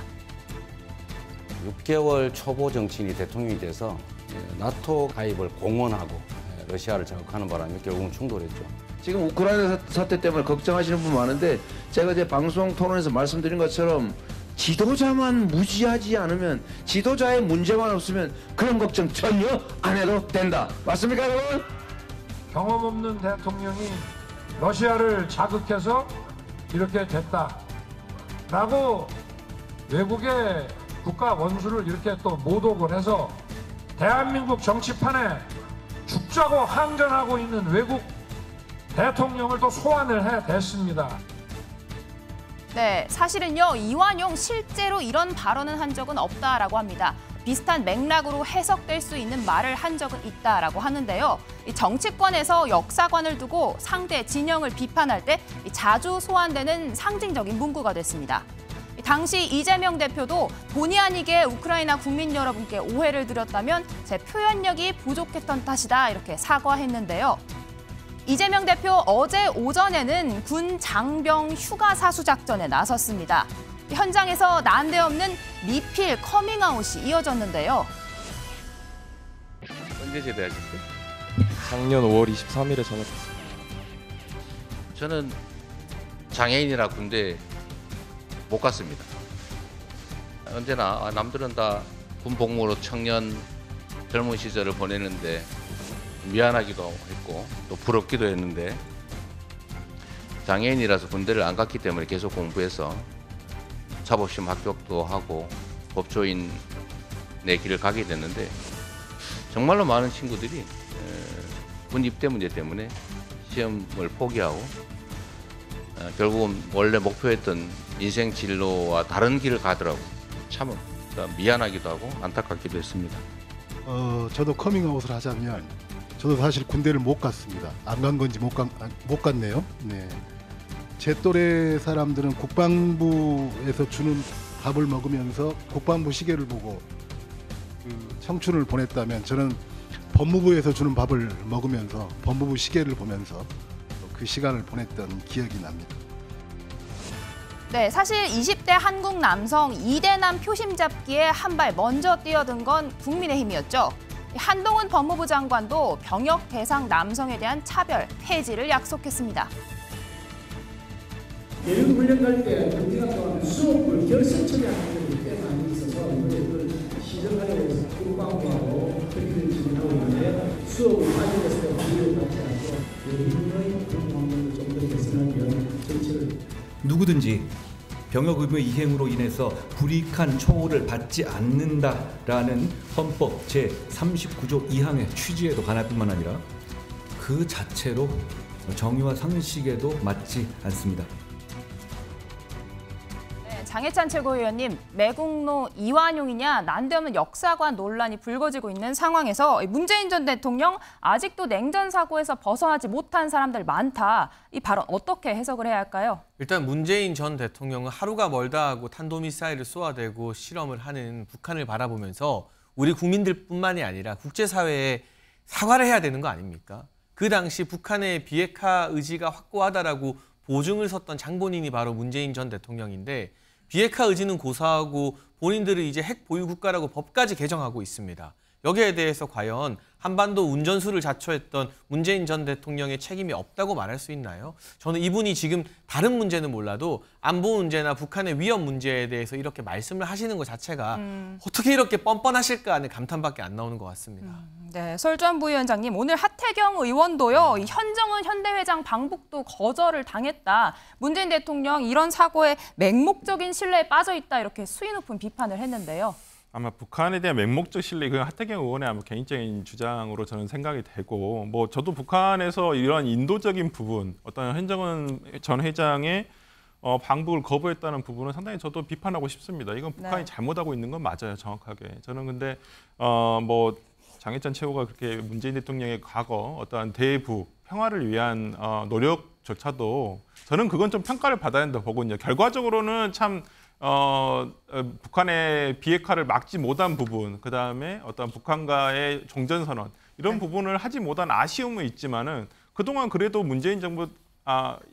6개월 초보 정치인이 대통령이 돼서 나토 가입을 공언하고 러시아를 자극하는 바람에 결국은 충돌했죠. 지금 우크라이나 사태 때문에 걱정하시는 분 많은데 제가 제 방송 토론에서 말씀드린 것처럼 지도자만 무시하지 않으면 지도자의 문제만 없으면 그런 걱정 전혀 안 해도 된다. 맞습니까 여러분? 경험 없는 대통령이 러시아를 자극해서 이렇게 됐다라고 외국의 국가 원수를 이렇게 또 모독을 해서 대한민국 정치판에 죽자고 항전하고 있는 외국 대통령을 또 소환을 해댔습니다. 네, 사실은요 이완용 실제로 이런 발언은 한 적은 없다라고 합니다. 비슷한 맥락으로 해석될 수 있는 말을 한 적은 있다라고 하는데요. 이 정치권에서 역사관을 두고 상대 진영을 비판할 때 자주 소환되는 상징적인 문구가 됐습니다. 당시 이재명 대표도 본의 아니게 우크라이나 국민 여러분께 오해를 드렸다면 제 표현력이 부족했던 탓이다 이렇게 사과했는데요. 이재명 대표 어제 오전에는 군 장병 휴가 사수 작전에 나섰습니다. 현장에서 난데없는 미필 커밍아웃이 이어졌는데요. 언제 제대하셨어요? 작년 5월 23일에 전역했습니다. 저는 장애인이라 군대 못 갔습니다. 언제나 남들은 다 군복무로 청년 젊은 시절을 보내는데 미안하기도 했고 또 부럽기도 했는데 장애인이라서 군대를 안 갔기 때문에 계속 공부해서 자법시험 합격도 하고 법조인의 길을 가게 됐는데 정말로 많은 친구들이 군 입대 문제 때문에 시험을 포기하고 결국은 원래 목표했던 인생 진로와 다른 길을 가더라고요. 참 미안하기도 하고 안타깝기도 했습니다. 저도 커밍아웃을 하자면 저도 사실 군대를 못 갔습니다. 안 간 건지 못 갔네요. 네. 제 또래 사람들은 국방부에서 주는 밥을 먹으면서 국방부 시계를 보고 청춘을 보냈다면 저는 법무부에서 주는 밥을 먹으면서 법무부 시계를 보면서 그 시간을 보냈던 기억이 납니다. 네, 사실 20대 한국 남성 2대남 표심 잡기에 한 발 먼저 뛰어든 건 국민의힘이었죠. 한동훈 법무부 장관도 병역 대상 남성에 대한 차별 폐지를 약속했습니다. 예비 훈련 갈 때 우리가 또 수업을 결석처리 하는 분들이 꽤 많이 있어서 이걸 시정하려고 해서 국방부하고 협의를 진행하고 있는데 수업을 빠져서 비교를 받지 않고 예비군의 그런 방법을 좀 더 개선하면 정치를 누구든지 병역 의무 이행으로 인해서 불이익한 처우를 받지 않는다라는 헌법 제39조 2항의 취지에도 반할 뿐만 아니라 그 자체로 정의와 상식에도 맞지 않습니다. 장해찬 최고위원님, 매국노 이완용이냐 난데없는 역사관 논란이 불거지고 있는 상황에서 문재인 전 대통령 아직도 냉전 사고에서 벗어나지 못한 사람들 많다. 이 발언 어떻게 해석을 해야 할까요? 일단 문재인 전 대통령은 하루가 멀다 하고 탄도미사일을 쏘아대고 실험을 하는 북한을 바라보면서 우리 국민들뿐만이 아니라 국제사회에 사과를 해야 되는 거 아닙니까? 그 당시 북한의 비핵화 의지가 확고하다라고 보증을 섰던 장본인이 바로 문재인 전 대통령인데 비핵화 의지는 고사하고 본인들을 이제 핵 보유 국가라고 법까지 개정하고 있습니다. 여기에 대해서 과연 한반도 운전수를 자초했던 문재인 전 대통령의 책임이 없다고 말할 수 있나요? 저는 이분이 지금 다른 문제는 몰라도 안보 문제나 북한의 위협 문제에 대해서 이렇게 말씀을 하시는 것 자체가 어떻게 이렇게 뻔뻔하실까 하는 감탄밖에 안 나오는 것 같습니다. 네, 설주한 부위원장님, 오늘 하태경 의원도요, 이 현정은 현대회장 방북도 거절을 당했다. 문재인 대통령 이런 사고에 맹목적인 신뢰에 빠져 있다 이렇게 수위 높은 비판을 했는데요. 아마 북한에 대한 맹목적 신뢰, 그 하태경 의원의 아마 개인적인 주장으로 저는 생각이 되고, 뭐 저도 북한에서 이런 인도적인 부분, 어떤 현정은 전 회장의 방북을 거부했다는 부분은 상당히 저도 비판하고 싶습니다. 이건 북한이 잘못하고 있는 건 맞아요, 정확하게. 저는 근데 뭐 장해찬 최고가 그렇게 문재인 대통령의 과거 어떠한 대북 평화를 위한 노력조차도 저는 그건 좀 평가를 받아야 한다고 보거든요. 결과적으로는 참 북한의 비핵화를 막지 못한 부분, 그 다음에 어떤 북한과의 종전선언 이런 부분을 하지 못한 아쉬움은 있지만은 그동안 그래도 문재인 정부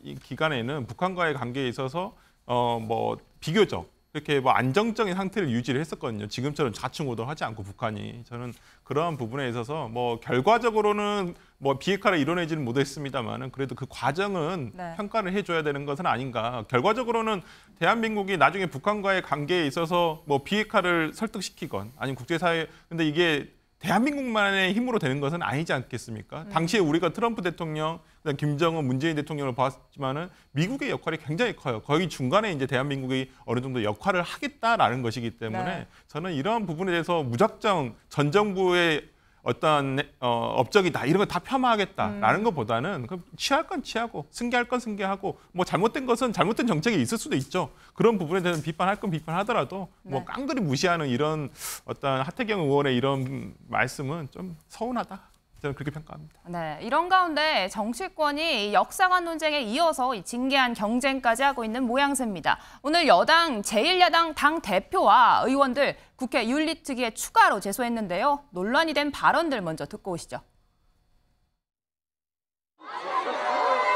이 기간에는 북한과의 관계에 있어서 뭐 비교적 이렇게 뭐 안정적인 상태를 유지를 했었거든요. 지금처럼 좌충우돌하지 않고 북한이. 저는 그러한 부분에 있어서 뭐 결과적으로는 뭐 비핵화를 이뤄내지는 못했습니다만은 그래도 그 과정은 평가를 해줘야 되는 것은 아닌가. 결과적으로는 대한민국이 나중에 북한과의 관계에 있어서 뭐 비핵화를 설득시키건 아니면 국제사회 근데 이게 대한민국만의 힘으로 되는 것은 아니지 않겠습니까? 당시에 우리가 트럼프 대통령, 그다음 김정은, 문재인 대통령을 봤지만은 미국의 역할이 굉장히 커요. 거기 중간에 이제 대한민국이 어느 정도 역할을 하겠다라는 것이기 때문에 저는 이러한 부분에 대해서 무작정 전 정부의 어떤 업적이다 이런 거 다 폄하하겠다라는 것보다는 취할 건 취하고 승계할 건 승계하고 뭐 잘못된 것은 잘못된 정책이 있을 수도 있죠. 그런 부분에 대해서 비판할 건 비판하더라도 뭐 깡그리 무시하는 이런 어떤 하태경 의원의 이런 말씀은 좀 서운하다. 저는 그렇게 평가합니다. 네, 이런 가운데 정치권이 역사관 논쟁에 이어서 징계안 경쟁까지 하고 있는 모양새입니다. 오늘 여당 제1야당 당 대표와 의원들 국회 윤리특위에 추가로 제소했는데요. 논란이 된 발언들 먼저 듣고 오시죠.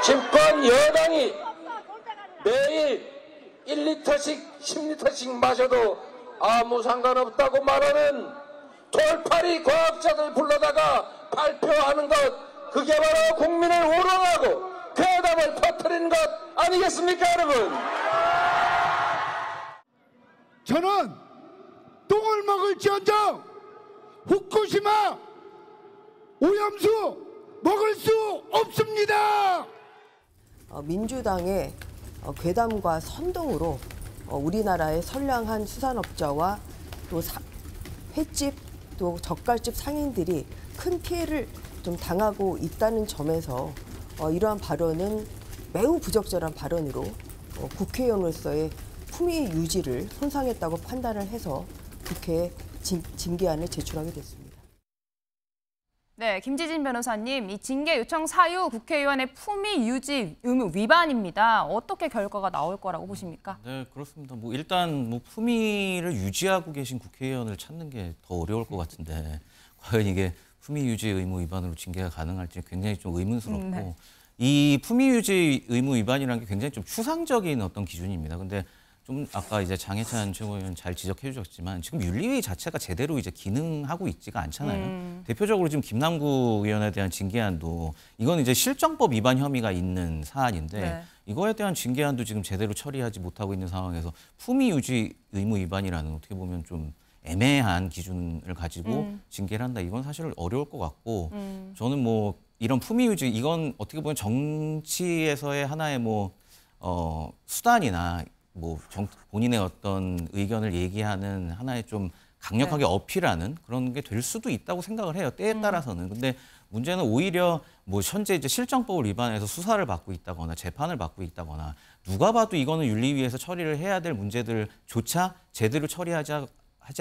집권 여당이 매일 1리터씩 10리터씩 마셔도 아무 상관없다고 말하는 돌팔이 과학자들 불러다가 발표하는 것, 그게 바로 국민을 우롱하고 괴담을 퍼뜨리는 것 아니겠습니까, 여러분? 저는 똥을 먹을지언정 후쿠시마 오염수 먹을 수 없습니다. 민주당의 괴담과 선동으로 우리나라의 선량한 수산업자와 또 횟집 또 젓갈집 상인들이 큰 피해를 좀 당하고 있다는 점에서 이러한 발언은 매우 부적절한 발언으로 국회의원으로서의 품위 유지를 손상했다고 판단을 해서 국회에 징계안을 제출하게 됐습니다. 네, 김지진 변호사님, 이 징계 요청 사유 국회의원의 품위 유지 의무 위반입니다. 어떻게 결과가 나올 거라고 보십니까? 네, 그렇습니다. 뭐 일단 뭐 품위를 유지하고 계신 국회의원을 찾는 게 더 어려울 것 같은데 과연 이게 품위 유지 의무 위반으로 징계가 가능할지 굉장히 좀 의문스럽고 이 품위 유지 의무 위반이라는 게 굉장히 좀 추상적인 어떤 기준입니다. 근데 좀 아까 이제 장해찬 최고위원 잘 지적해 주셨지만 지금 윤리위 자체가 제대로 이제 기능하고 있지가 않잖아요. 대표적으로 지금 김남국 의원에 대한 징계안도 이건 이제 실정법 위반 혐의가 있는 사안인데 이거에 대한 징계안도 지금 제대로 처리하지 못하고 있는 상황에서 품위 유지 의무 위반이라는 어떻게 보면 좀 애매한 기준을 가지고 징계를 한다. 이건 사실 어려울 것 같고 저는 뭐 이런 품위 유지 이건 어떻게 보면 정치에서의 하나의 뭐 수단이나 뭐 본인의 어떤 의견을 얘기하는 하나의 좀 강력하게 어필하는 그런 게 될 수도 있다고 생각을 해요. 때에 따라서는. 근데 문제는 오히려 뭐 현재 이제 실정법을 위반해서 수사를 받고 있다거나 재판을 받고 있다거나 누가 봐도 이거는 윤리위에서 처리를 해야 될 문제들조차 제대로 처리하지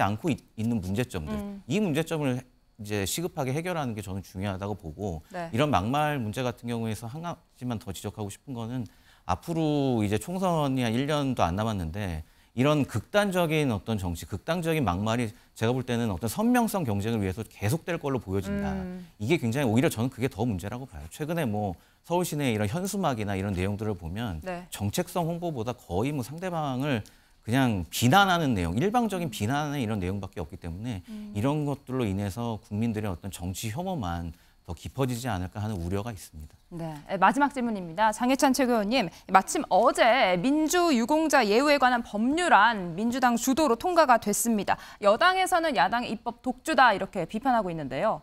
않고 있는 문제점들. 이 문제점을 이제 시급하게 해결하는 게 저는 중요하다고 보고 이런 막말 문제 같은 경우에서 한 가지만 더 지적하고 싶은 거는 앞으로 이제 총선이 한 1년도 안 남았는데 이런 극단적인 어떤 정치, 극단적인 막말이 제가 볼 때는 어떤 선명성 경쟁을 위해서 계속될 걸로 보여진다. 이게 굉장히 오히려 저는 그게 더 문제라고 봐요. 최근에 뭐 서울 시내 이런 현수막이나 이런 내용들을 보면 네. 정책성 홍보보다 거의 뭐 상대방을 그냥 비난하는 내용, 일방적인 비난하는 이런 내용밖에 없기 때문에 이런 것들로 인해서 국민들의 어떤 정치 혐오만 더 깊어지지 않을까 하는 우려가 있습니다. 네, 마지막 질문입니다. 장해찬 최고위원님, 마침 어제 민주유공자 예우에 관한 법률안 민주당 주도로 통과가 됐습니다. 여당에서는 야당의 입법 독주다 이렇게 비판하고 있는데요.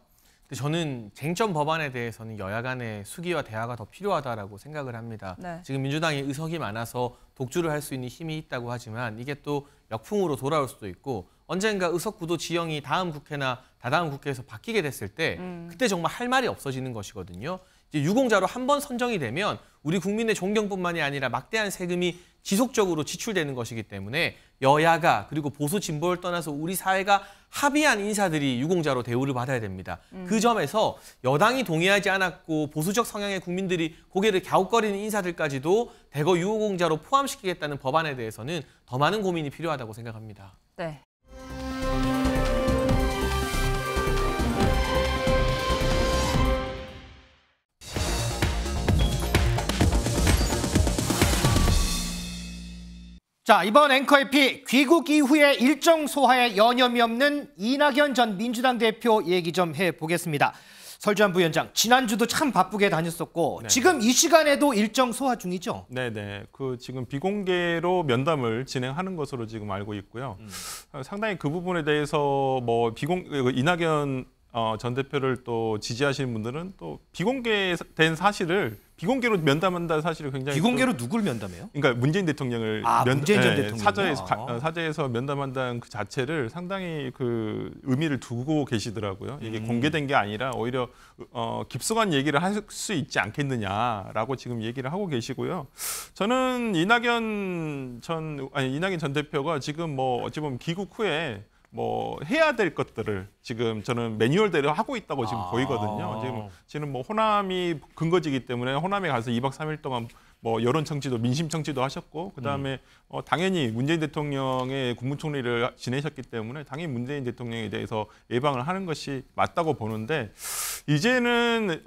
근데 저는 쟁점 법안에 대해서는 여야 간의 수기와 대화가 더 필요하다라고 생각을 합니다. 네. 지금 민주당이 의석이 많아서 독주를 할 수 있는 힘이 있다고 하지만 이게 또 역풍으로 돌아올 수도 있고 언젠가 의석 구도 지형이 다음 국회나 다다음 국회에서 바뀌게 됐을 때 그때 정말 할 말이 없어지는 것이거든요. 이제 유공자로 한 번 선정이 되면 우리 국민의 존경뿐만이 아니라 막대한 세금이 지속적으로 지출되는 것이기 때문에 여야가 그리고 보수 진보를 떠나서 우리 사회가 합의한 인사들이 유공자로 대우를 받아야 됩니다. 그 점에서 여당이 동의하지 않았고 보수적 성향의 국민들이 고개를 갸웃거리는 인사들까지도 대거 유공자로 포함시키겠다는 법안에 대해서는 더 많은 고민이 필요하다고 생각합니다. 네. 자, 이번 앵커의 피, 귀국 이후에 일정 소화에 여념이 없는 이낙연 전 민주당 대표 얘기 좀 해보겠습니다. 설주환 부위원장, 지난주도 참 바쁘게 다녔었고 네. 지금 이 시간에도 일정 소화 중이죠? 네네. 그 지금 비공개로 면담을 진행하는 것으로 지금 알고 있고요. 상당히 그 부분에 대해서 뭐 이낙연 전 대표를 또 지지하시는 분들은 또 비공개된 사실을 비공개로 면담한다는 사실을 굉장히 비공개로 누굴 면담해요? 그러니까 문재인 대통령을 문재인 전 대통령 사저에서 면담한다는 그 자체를 상당히 그 의미를 두고 계시더라고요. 이게 공개된 게 아니라 오히려 깊숙한 얘기를 할 수 있지 않겠느냐라고 지금 얘기를 하고 계시고요. 저는 이낙연 전 대표가 지금 뭐 어찌 보면 귀국 후에 뭐 해야 될 것들을 지금 저는 매뉴얼대로 하고 있다고 지금 보이거든요. 지금 뭐 호남이 근거지이기 때문에 호남에 가서 2박 3일 동안 뭐 여론 청취도, 민심 청취도 하셨고 그다음에 당연히 문재인 대통령의 국무총리를 지내셨기 때문에 당연히 문재인 대통령에 대해서 예방을 하는 것이 맞다고 보는데 이제는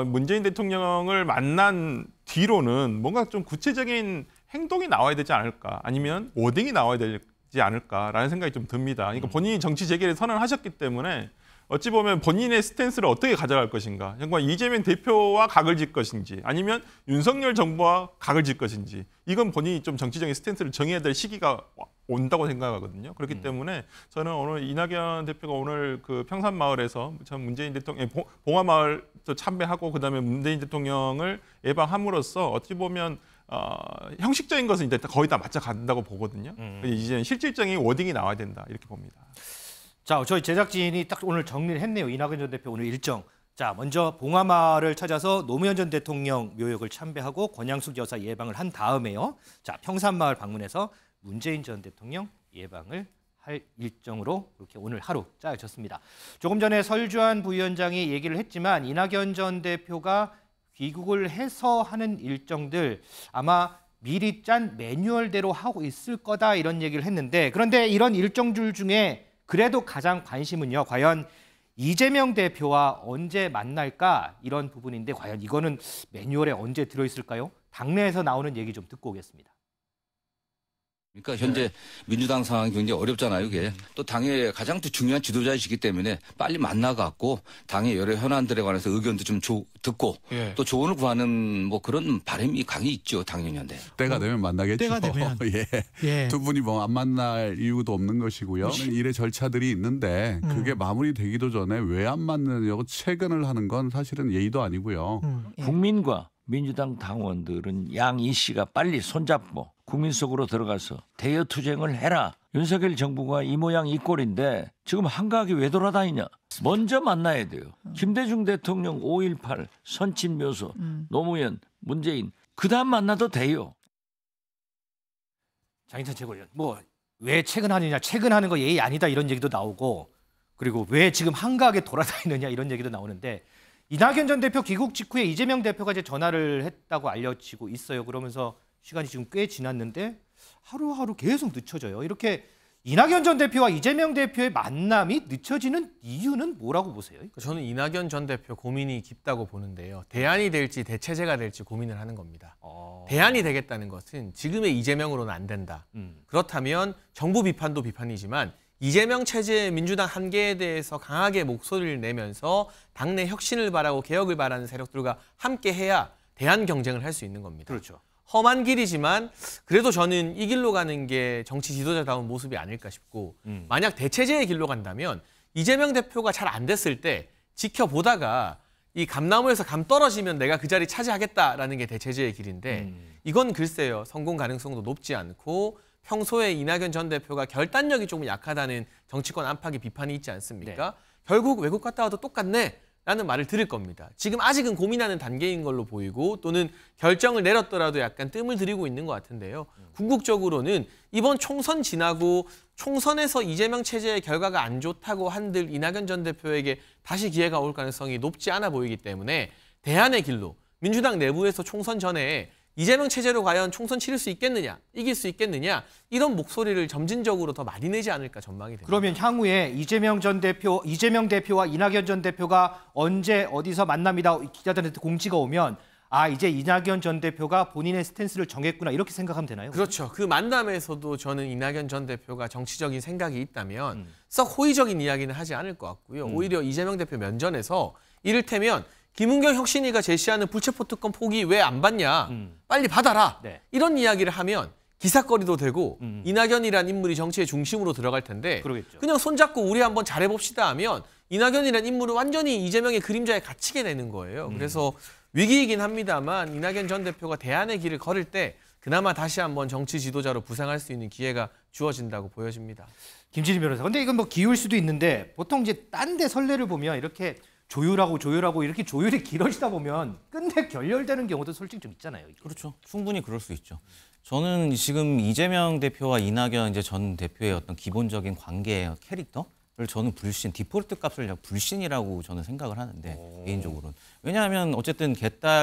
문재인 대통령을 만난 뒤로는 뭔가 좀 구체적인 행동이 나와야 되지 않을까 아니면 워딩이 나와야 되지 않을까라는 생각이 좀 듭니다. 그러니까 본인이 정치 재개를 선언하셨기 때문에 어찌 보면 본인의 스탠스를 어떻게 가져갈 것인가. 정말 이재명 대표와 각을 질 것인지 아니면 윤석열 정부와 각을 질 것인지 이건 본인이 좀 정치적인 스탠스를 정해야 될 시기가 온다고 생각하거든요. 그렇기 때문에 저는 오늘 이낙연 대표가 오늘 그 평산마을에서 참 문재인 대통령 봉화마을도 참배하고 그다음에 문재인 대통령을 예방함으로써 어찌 보면 형식적인 것은 이제 거의 다 맞춰간다고 보거든요. 이제는 실질적인 워딩이 나와야 된다 이렇게 봅니다. 자, 저희 제작진이 딱 오늘 정리를 했네요. 이낙연 전 대표 오늘 일정. 자, 먼저 봉화마을을 찾아서 노무현 전 대통령 묘역을 참배하고 권양숙 여사 예방을 한 다음에요. 자, 평산마을 방문해서 문재인 전 대통령 예방을 할 일정으로 이렇게 오늘 하루 짜여졌습니다. 조금 전에 설주환 부위원장이 얘기를 했지만 이낙연 전 대표가 귀국을 해서 하는 일정들 아마 미리 짠 매뉴얼대로 하고 있을 거다 이런 얘기를 했는데 그런데 이런 일정들 중에 그래도 가장 관심은요. 과연 이재명 대표와 언제 만날까 이런 부분인데 과연 이거는 매뉴얼에 언제 들어있을까요? 당내에서 나오는 얘기 좀 듣고 오겠습니다. 그러니까 현재 민주당 상황이 굉장히 어렵잖아요. 그게 또 당의 가장 또 중요한 지도자이시기 때문에 빨리 만나갖고 당의 여러 현안들에 관해서 의견도 좀 듣고 또 조언을 구하는 뭐 그런 바람이 강히 있죠. 당연한데. 때가 되면 만나겠죠. 때가 되면. 예. 두 분이 뭐 안 만날 이유도 없는 것이고요. 일의 절차들이 있는데 그게 마무리되기도 전에 왜 안 만나냐고 채근을 하는 건 사실은 예의도 아니고요. 국민과 민주당 당원들은 양 이 씨가 빨리 손잡고 국민 속으로 들어가서 대여 투쟁을 해라. 윤석열 정부가 이 모양 이 꼴인데 지금 한가하게 왜 돌아다니냐. 먼저 만나야 돼요. 김대중 대통령 5.18 선친묘소 노무현 문재인 그다음 만나도 돼요. 장인찬 최고위원 뭐 왜 퇴근하느냐 퇴근하는 거 예의 아니다 이런 얘기도 나오고 그리고 왜 지금 한가하게 돌아다니느냐 이런 얘기도 나오는데 이낙연 전 대표 귀국 직후에 이재명 대표가 이제 전화를 했다고 알려지고 있어요. 그러면서 시간이 지금 꽤 지났는데 하루하루 계속 늦춰져요. 이렇게 이낙연 전 대표와 이재명 대표의 만남이 늦춰지는 이유는 뭐라고 보세요? 저는 이낙연 전 대표 고민이 깊다고 보는데요. 대안이 될지 대체제가 될지 고민을 하는 겁니다. 대안이 되겠다는 것은 지금의 이재명으로는 안 된다. 그렇다면 정부 비판도 비판이지만 이재명 체제의 민주당 한계에 대해서 강하게 목소리를 내면서 당내 혁신을 바라고 개혁을 바라는 세력들과 함께해야 대안 경쟁을 할 수 있는 겁니다. 그렇죠. 험한 길이지만 그래도 저는 이 길로 가는 게 정치 지도자다운 모습이 아닐까 싶고 만약 대체제의 길로 간다면 이재명 대표가 잘 안 됐을 때 지켜보다가 이 감나무에서 감 떨어지면 내가 그 자리 차지하겠다라는 게 대체제의 길인데 이건 글쎄요. 성공 가능성도 높지 않고 평소에 이낙연 전 대표가 결단력이 조금 약하다는 정치권 안팎의 비판이 있지 않습니까? 네. 결국 외국 갔다 와도 똑같네. 라는 말을 들을 겁니다. 지금 아직은 고민하는 단계인 걸로 보이고 또는 결정을 내렸더라도 약간 뜸을 들이고 있는 것 같은데요. 궁극적으로는 이번 총선 지나고 총선에서 이재명 체제의 결과가 안 좋다고 한들 이낙연 전 대표에게 다시 기회가 올 가능성이 높지 않아 보이기 때문에 대안의 길로 민주당 내부에서 총선 전에 이재명 체제로 과연 총선 치를 수 있겠느냐, 이길 수 있겠느냐 이런 목소리를 점진적으로 더 많이 내지 않을까 전망이 됩니다. 그러면 향후에 이재명 대표와 이낙연 전 대표가 언제 어디서 만납니다 기자들한테 공지가 오면 아 이제 이낙연 전 대표가 본인의 스탠스를 정했구나 이렇게 생각하면 되나요? 그렇죠. 그 만남에서도 저는 이낙연 전 대표가 정치적인 생각이 있다면 썩 호의적인 이야기는 하지 않을 것 같고요. 오히려 이재명 대표 면전에서 이를테면 김은경 혁신위가 제시하는 불체포 특권 포기 왜 안 받냐? 빨리 받아라. 네. 이런 이야기를 하면 기사거리도 되고 이낙연이란 인물이 정치의 중심으로 들어갈 텐데 그러겠죠. 그냥 손잡고 우리 한번 잘해봅시다 하면 이낙연이란 인물은 완전히 이재명의 그림자에 갇히게 되는 거예요. 그래서 위기이긴 합니다만 이낙연 전 대표가 대안의 길을 걸을 때 그나마 다시 한번 정치 지도자로 부상할 수 있는 기회가 주어진다고 보여집니다. 김진희 변호사. 근데 이건 뭐 기울 수도 있는데 보통 이제 딴 데 선례를 보면 이렇게 조율하고 이렇게 조율이 길어지다 보면 끝내 결렬되는 경우도 솔직히 좀 있잖아요. 이게. 그렇죠. 충분히 그럴 수 있죠. 저는 지금 이재명 대표와 이낙연 이제 전 대표의 어떤 기본적인 관계 캐릭터를 저는 불신, 디폴트 값을 불신이라고 저는 생각을 하는데 개인적으로는. 왜냐하면 어쨌든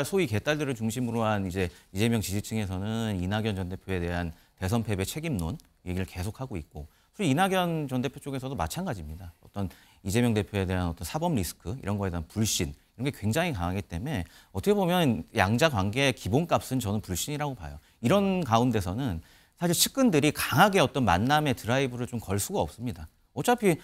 소위 개딸들을 중심으로 한 이제 이재명 지지층에서는 이낙연 전 대표에 대한 대선 패배 책임론 얘기를 계속하고 있고 그리고 이낙연 전 대표 쪽에서도 마찬가지입니다. 어떤 이재명 대표에 대한 어떤 사법 리스크 이런 거에 대한 불신 이런 게 굉장히 강하기 때문에 어떻게 보면 양자 관계의 기본값은 저는 불신이라고 봐요. 이런 가운데서는 사실 측근들이 강하게 어떤 만남의 드라이브를 좀 걸 수가 없습니다. 어차피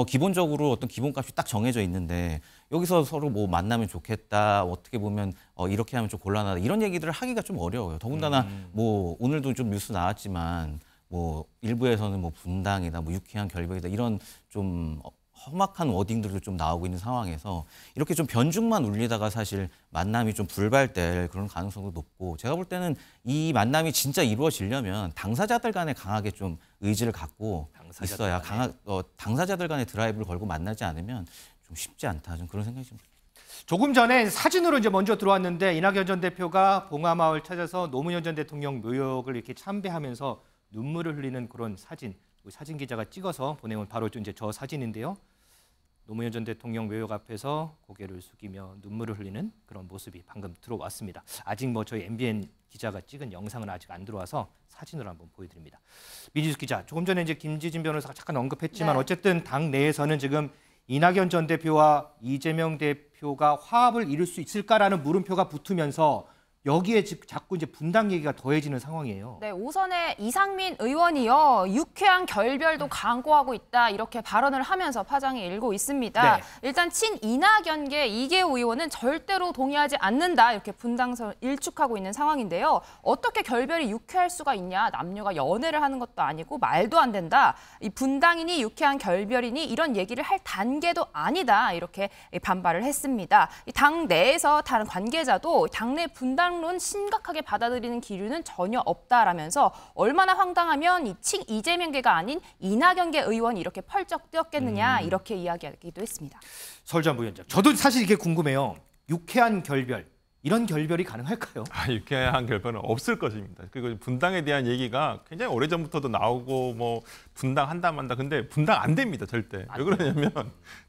기본적으로 어떤 기본값이 딱 정해져 있는데 여기서 서로 뭐 만나면 좋겠다 어떻게 보면 이렇게 하면 좀 곤란하다 이런 얘기들을 하기가 좀 어려워요. 더군다나 뭐 오늘도 좀 뉴스 나왔지만 뭐 일부에서는 뭐 분당이다, 뭐 유쾌한 결벽이다 이런 좀 험악한 워딩들도 좀 나오고 있는 상황에서 이렇게 좀 변죽만 울리다가 사실 만남이 좀 불발될 그런 가능성도 높고 제가 볼 때는 이 만남이 진짜 이루어지려면 당사자들 간에 강하게 좀 의지를 갖고 있어야 당사자들 간에 드라이브를 걸고 만나지 않으면 좀 쉽지 않다. 좀 그런 생각이 좀 듭니다. 조금 전에 사진으로 이제 먼저 들어왔는데 이낙연 전 대표가 봉하마을 찾아서 노무현 전 대통령 묘역을 이렇게 참배하면서 눈물을 흘리는 그런 사진, 사진 기자가 찍어서 보내온 바로 이제 저 사진인데요. 노무현 전 대통령 묘역 앞에서 고개를 숙이며 눈물을 흘리는 그런 모습이 방금 들어왔습니다. 아직 뭐 저희 MBN 기자가 찍은 영상은 아직 안 들어와서 사진으로 한번 보여드립니다. 민지숙 기자, 조금 전에 이제 김지진 변호사가 잠깐 언급했지만 어쨌든 당 내에서는 지금 이낙연 전 대표와 이재명 대표가 화합을 이룰 수 있을까라는 물음표가 붙으면서 여기에 자꾸 이제 분당 얘기가 더해지는 상황이에요. 네, 오선의 이상민 의원이요. 유쾌한 결별도 강구하고 있다. 이렇게 발언을 하면서 파장이 일고 있습니다. 네. 일단 친 이낙연계 이계호 의원은 절대로 동의하지 않는다. 이렇게 분당설 일축하고 있는 상황인데요. 어떻게 결별이 유쾌할 수가 있냐. 남녀가 연애를 하는 것도 아니고 말도 안 된다. 이 분당이니 유쾌한 결별이니 이런 얘기를 할 단계도 아니다. 이렇게 반발을 했습니다. 당 내에서 다른 관계자도 당내 분당 론 심각하게 받아들이는 기류는 전혀 없다라면서 얼마나 황당하면 이 친 이재명계가 아닌 이낙연계 의원이 이렇게 펄쩍 뛰었겠느냐 이렇게 이야기하기도 했습니다. 설전 부위원장, 저도 사실 이게 궁금해요. 유쾌한 결별, 이런 결별이 가능할까요? 유쾌한 결별은 없을 것입니다. 그리고 분당에 대한 얘기가 굉장히 오래전부터도 나오고 뭐 분당한다 만다. 근데 분당 안 됩니다. 절대. 왜 그러냐면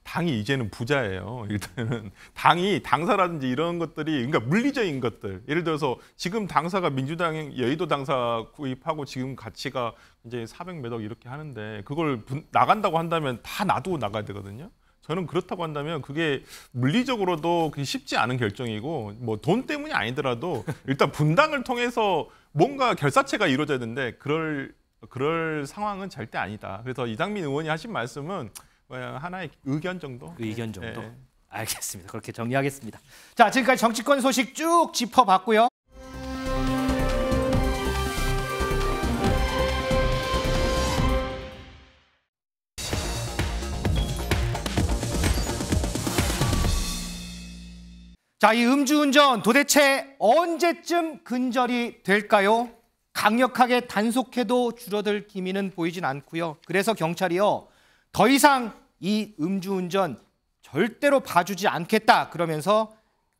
당이 이제는 부자예요. 일단은 당이 당사라든지 이런 것들이 그러니까 물리적인 것들. 예를 들어서 지금 당사가 민주당 여의도 당사 구입하고 지금 가치가 이제 400몇 억 이렇게 하는데 그걸 나간다고 한다면 다 놔두고 나가야 되거든요. 저는 그렇다고 한다면 그게 물리적으로도 그게 쉽지 않은 결정이고 뭐 돈 때문이 아니더라도 일단 분당을 통해서 뭔가 결사체가 이루어져야 되는데 그럴 상황은 절대 아니다. 그래서 이상민 의원이 하신 말씀은 하나의 의견 정도? 의견 정도? 네. 알겠습니다. 그렇게 정리하겠습니다. 자, 지금까지 정치권 소식 쭉 짚어봤고요. 자, 이 음주운전 도대체 언제쯤 근절이 될까요? 강력하게 단속해도 줄어들 기미는 보이진 않고요. 그래서 경찰이요, 더 이상 이 음주운전 절대로 봐주지 않겠다 그러면서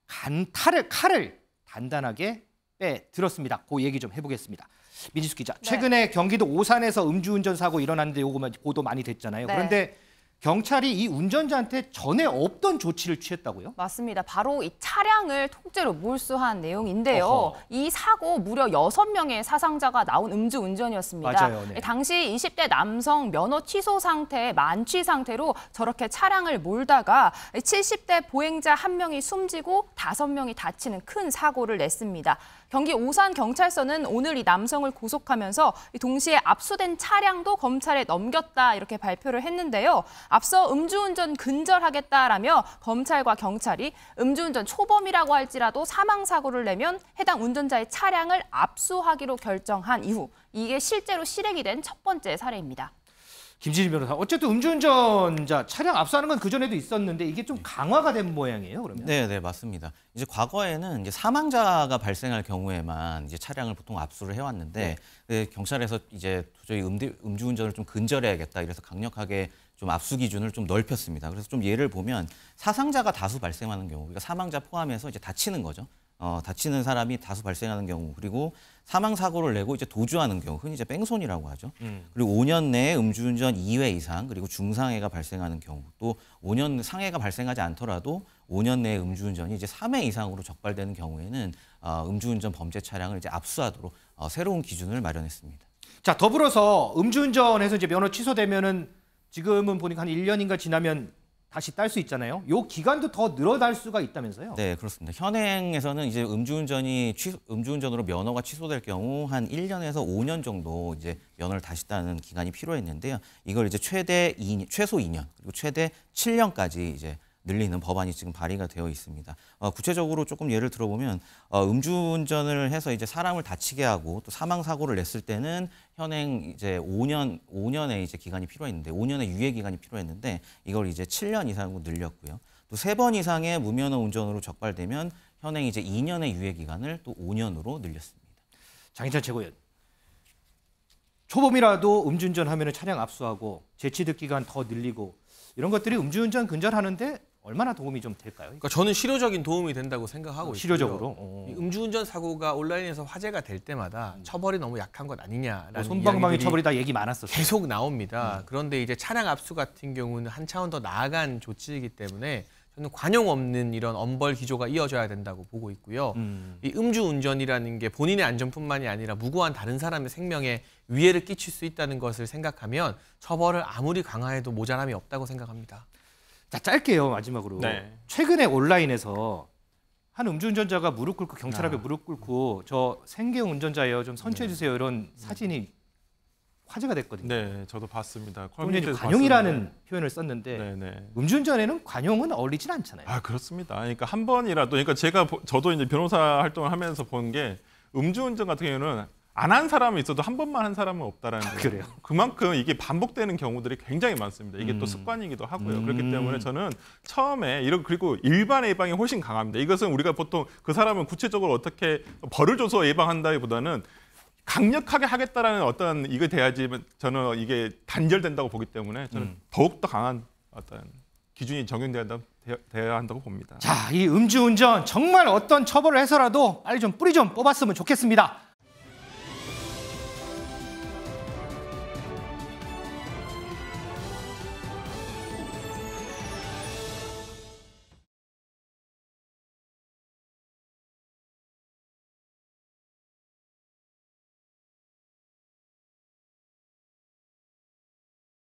칼을 단단하게 빼들었습니다. 그 얘기 좀 해보겠습니다. 민지숙 기자, 최근에 경기도 오산에서 음주운전 사고 일어났는데 요거 보도 많이 됐잖아요. 네. 그런데 경찰이 이 운전자한테 전에 없던 조치를 취했다고요? 맞습니다. 바로 이 차량을 통째로 몰수한 내용인데요. 어허. 이 사고 무려 6명의 사상자가 나온 음주운전이었습니다. 맞아요. 네. 당시 20대 남성 면허 취소 상태, 만취 상태로 저렇게 차량을 몰다가 70대 보행자 1명이 숨지고 5명이 다치는 큰 사고를 냈습니다. 경기 오산경찰서는 오늘 이 남성을 구속하면서 동시에 압수된 차량도 검찰에 넘겼다 이렇게 발표를 했는데요. 앞서 음주운전 근절하겠다라며 검찰과 경찰이 음주운전 초범이라고 할지라도 사망사고를 내면 해당 운전자의 차량을 압수하기로 결정한 이후 이게 실제로 실행이 된 첫 번째 사례입니다. 김진희 변호사, 어쨌든 음주운전자 차량 압수하는 건 그전에도 있었는데 이게 좀 강화가 된 모양이에요, 그러면? 네, 맞습니다. 이제 과거에는 이제 사망자가 발생할 경우에만 이제 차량을 보통 압수를 해왔는데 경찰에서 이제 도저히 음주운전을 좀 근절해야겠다 이래서 강력하게 좀 압수 기준을 좀 넓혔습니다. 그래서 좀 예를 보면 사상자가 다수 발생하는 경우, 그러니까 사망자 포함해서 이제 다치는 거죠. 다치는 사람이 다수 발생하는 경우, 그리고 사망 사고를 내고 이제 도주하는 경우, 흔히 이제 뺑소니라고 하죠. 그리고 5년 내에 음주운전 2회 이상, 그리고 중상해가 발생하는 경우, 또 5년 상해가 발생하지 않더라도 5년 내에 음주운전이 이제 3회 이상으로 적발되는 경우에는 음주운전 범죄 차량을 이제 압수하도록 새로운 기준을 마련했습니다. 자, 더불어서 음주운전에서 이제 면허 취소되면은 지금은 보니까 한 1년인가 지나면 다시 딸 수 있잖아요. 요 기간도 더 늘어날 수가 있다면서요? 네, 그렇습니다. 현행에서는 이제 음주운전으로 면허가 취소될 경우 한 1년에서 5년 정도 이제 면허를 다시 따는 기간이 필요했는데요. 이걸 이제 최소 2년, 그리고 최대 7년까지 이제 늘리는 법안이 지금 발의가 되어 있습니다. 구체적으로 조금 예를 들어보면 음주운전을 해서 이제 사람을 다치게 하고 또 사망 사고를 냈을 때는 현행 이제 5년의 이제 기간이 필요했는데 5년의 유예 기간이 필요했는데 이걸 이제 7년 이상으로 늘렸고요. 또 3번 이상의 무면허 운전으로 적발되면 현행 이제 2년의 유예 기간을 또 5년으로 늘렸습니다. 장희찬 최고위원, 초범이라도 음주운전 하면은 차량 압수하고 재취득 기간 더 늘리고 이런 것들이 음주운전 근절하는데 얼마나 도움이 좀 될까요? 그러니까 저는 실효적인 도움이 된다고 생각하고 실효적으로? 있고요. 이 음주운전 사고가 온라인에서 화제가 될 때마다 처벌이 너무 약한 것 아니냐라는 솜방망이 이야기들이 처벌이 다 얘기 많았었어요. 계속 나옵니다. 그런데 이제 차량 압수 같은 경우는 한 차원 더 나아간 조치이기 때문에 저는 관용 없는 이런 엄벌 기조가 이어져야 된다고 보고 있고요. 이 음주운전이라는 게 본인의 안전뿐만이 아니라 무고한 다른 사람의 생명에 위해를 끼칠 수 있다는 것을 생각하면 처벌을 아무리 강화해도 모자람이 없다고 생각합니다. 자, 짧게요, 마지막으로. 네. 최근에 온라인에서 한 음주운전자가 무릎 꿇고 경찰 앞에 무릎 꿇고 저 생계형 운전자예요, 좀 선처해 주세요 이런 사진이 화제가 됐거든요. 네, 저도 봤습니다. 이제 관용이라는 표현을 썼는데 네. 음주운전에는 관용은 어울리진 않잖아요. 그렇습니다. 그러니까 한 번이라도, 그러니까 저도 이제 변호사 활동을 하면서 본 게 음주운전 같은 경우는 안 한 사람은 있어도 한 번만 한 사람은 없다라는 거예요. 그래요? 그만큼 이게 반복되는 경우들이 굉장히 많습니다. 이게 또 습관이기도 하고요. 그렇기 때문에 저는 처음에 그리고 일반 예방이 훨씬 강합니다. 이것은 우리가 보통 그 사람은 구체적으로 어떻게 벌을 줘서 예방한다기보다는 강력하게 하겠다라는 어떤 이게 돼야지 저는 이게 단절된다고 보기 때문에 저는 더욱더 강한 어떤 기준이 적용돼야 한다고 봅니다. 자, 이 음주운전 정말 어떤 처벌을 해서라도 빨리 좀 뿌리 좀 뽑았으면 좋겠습니다.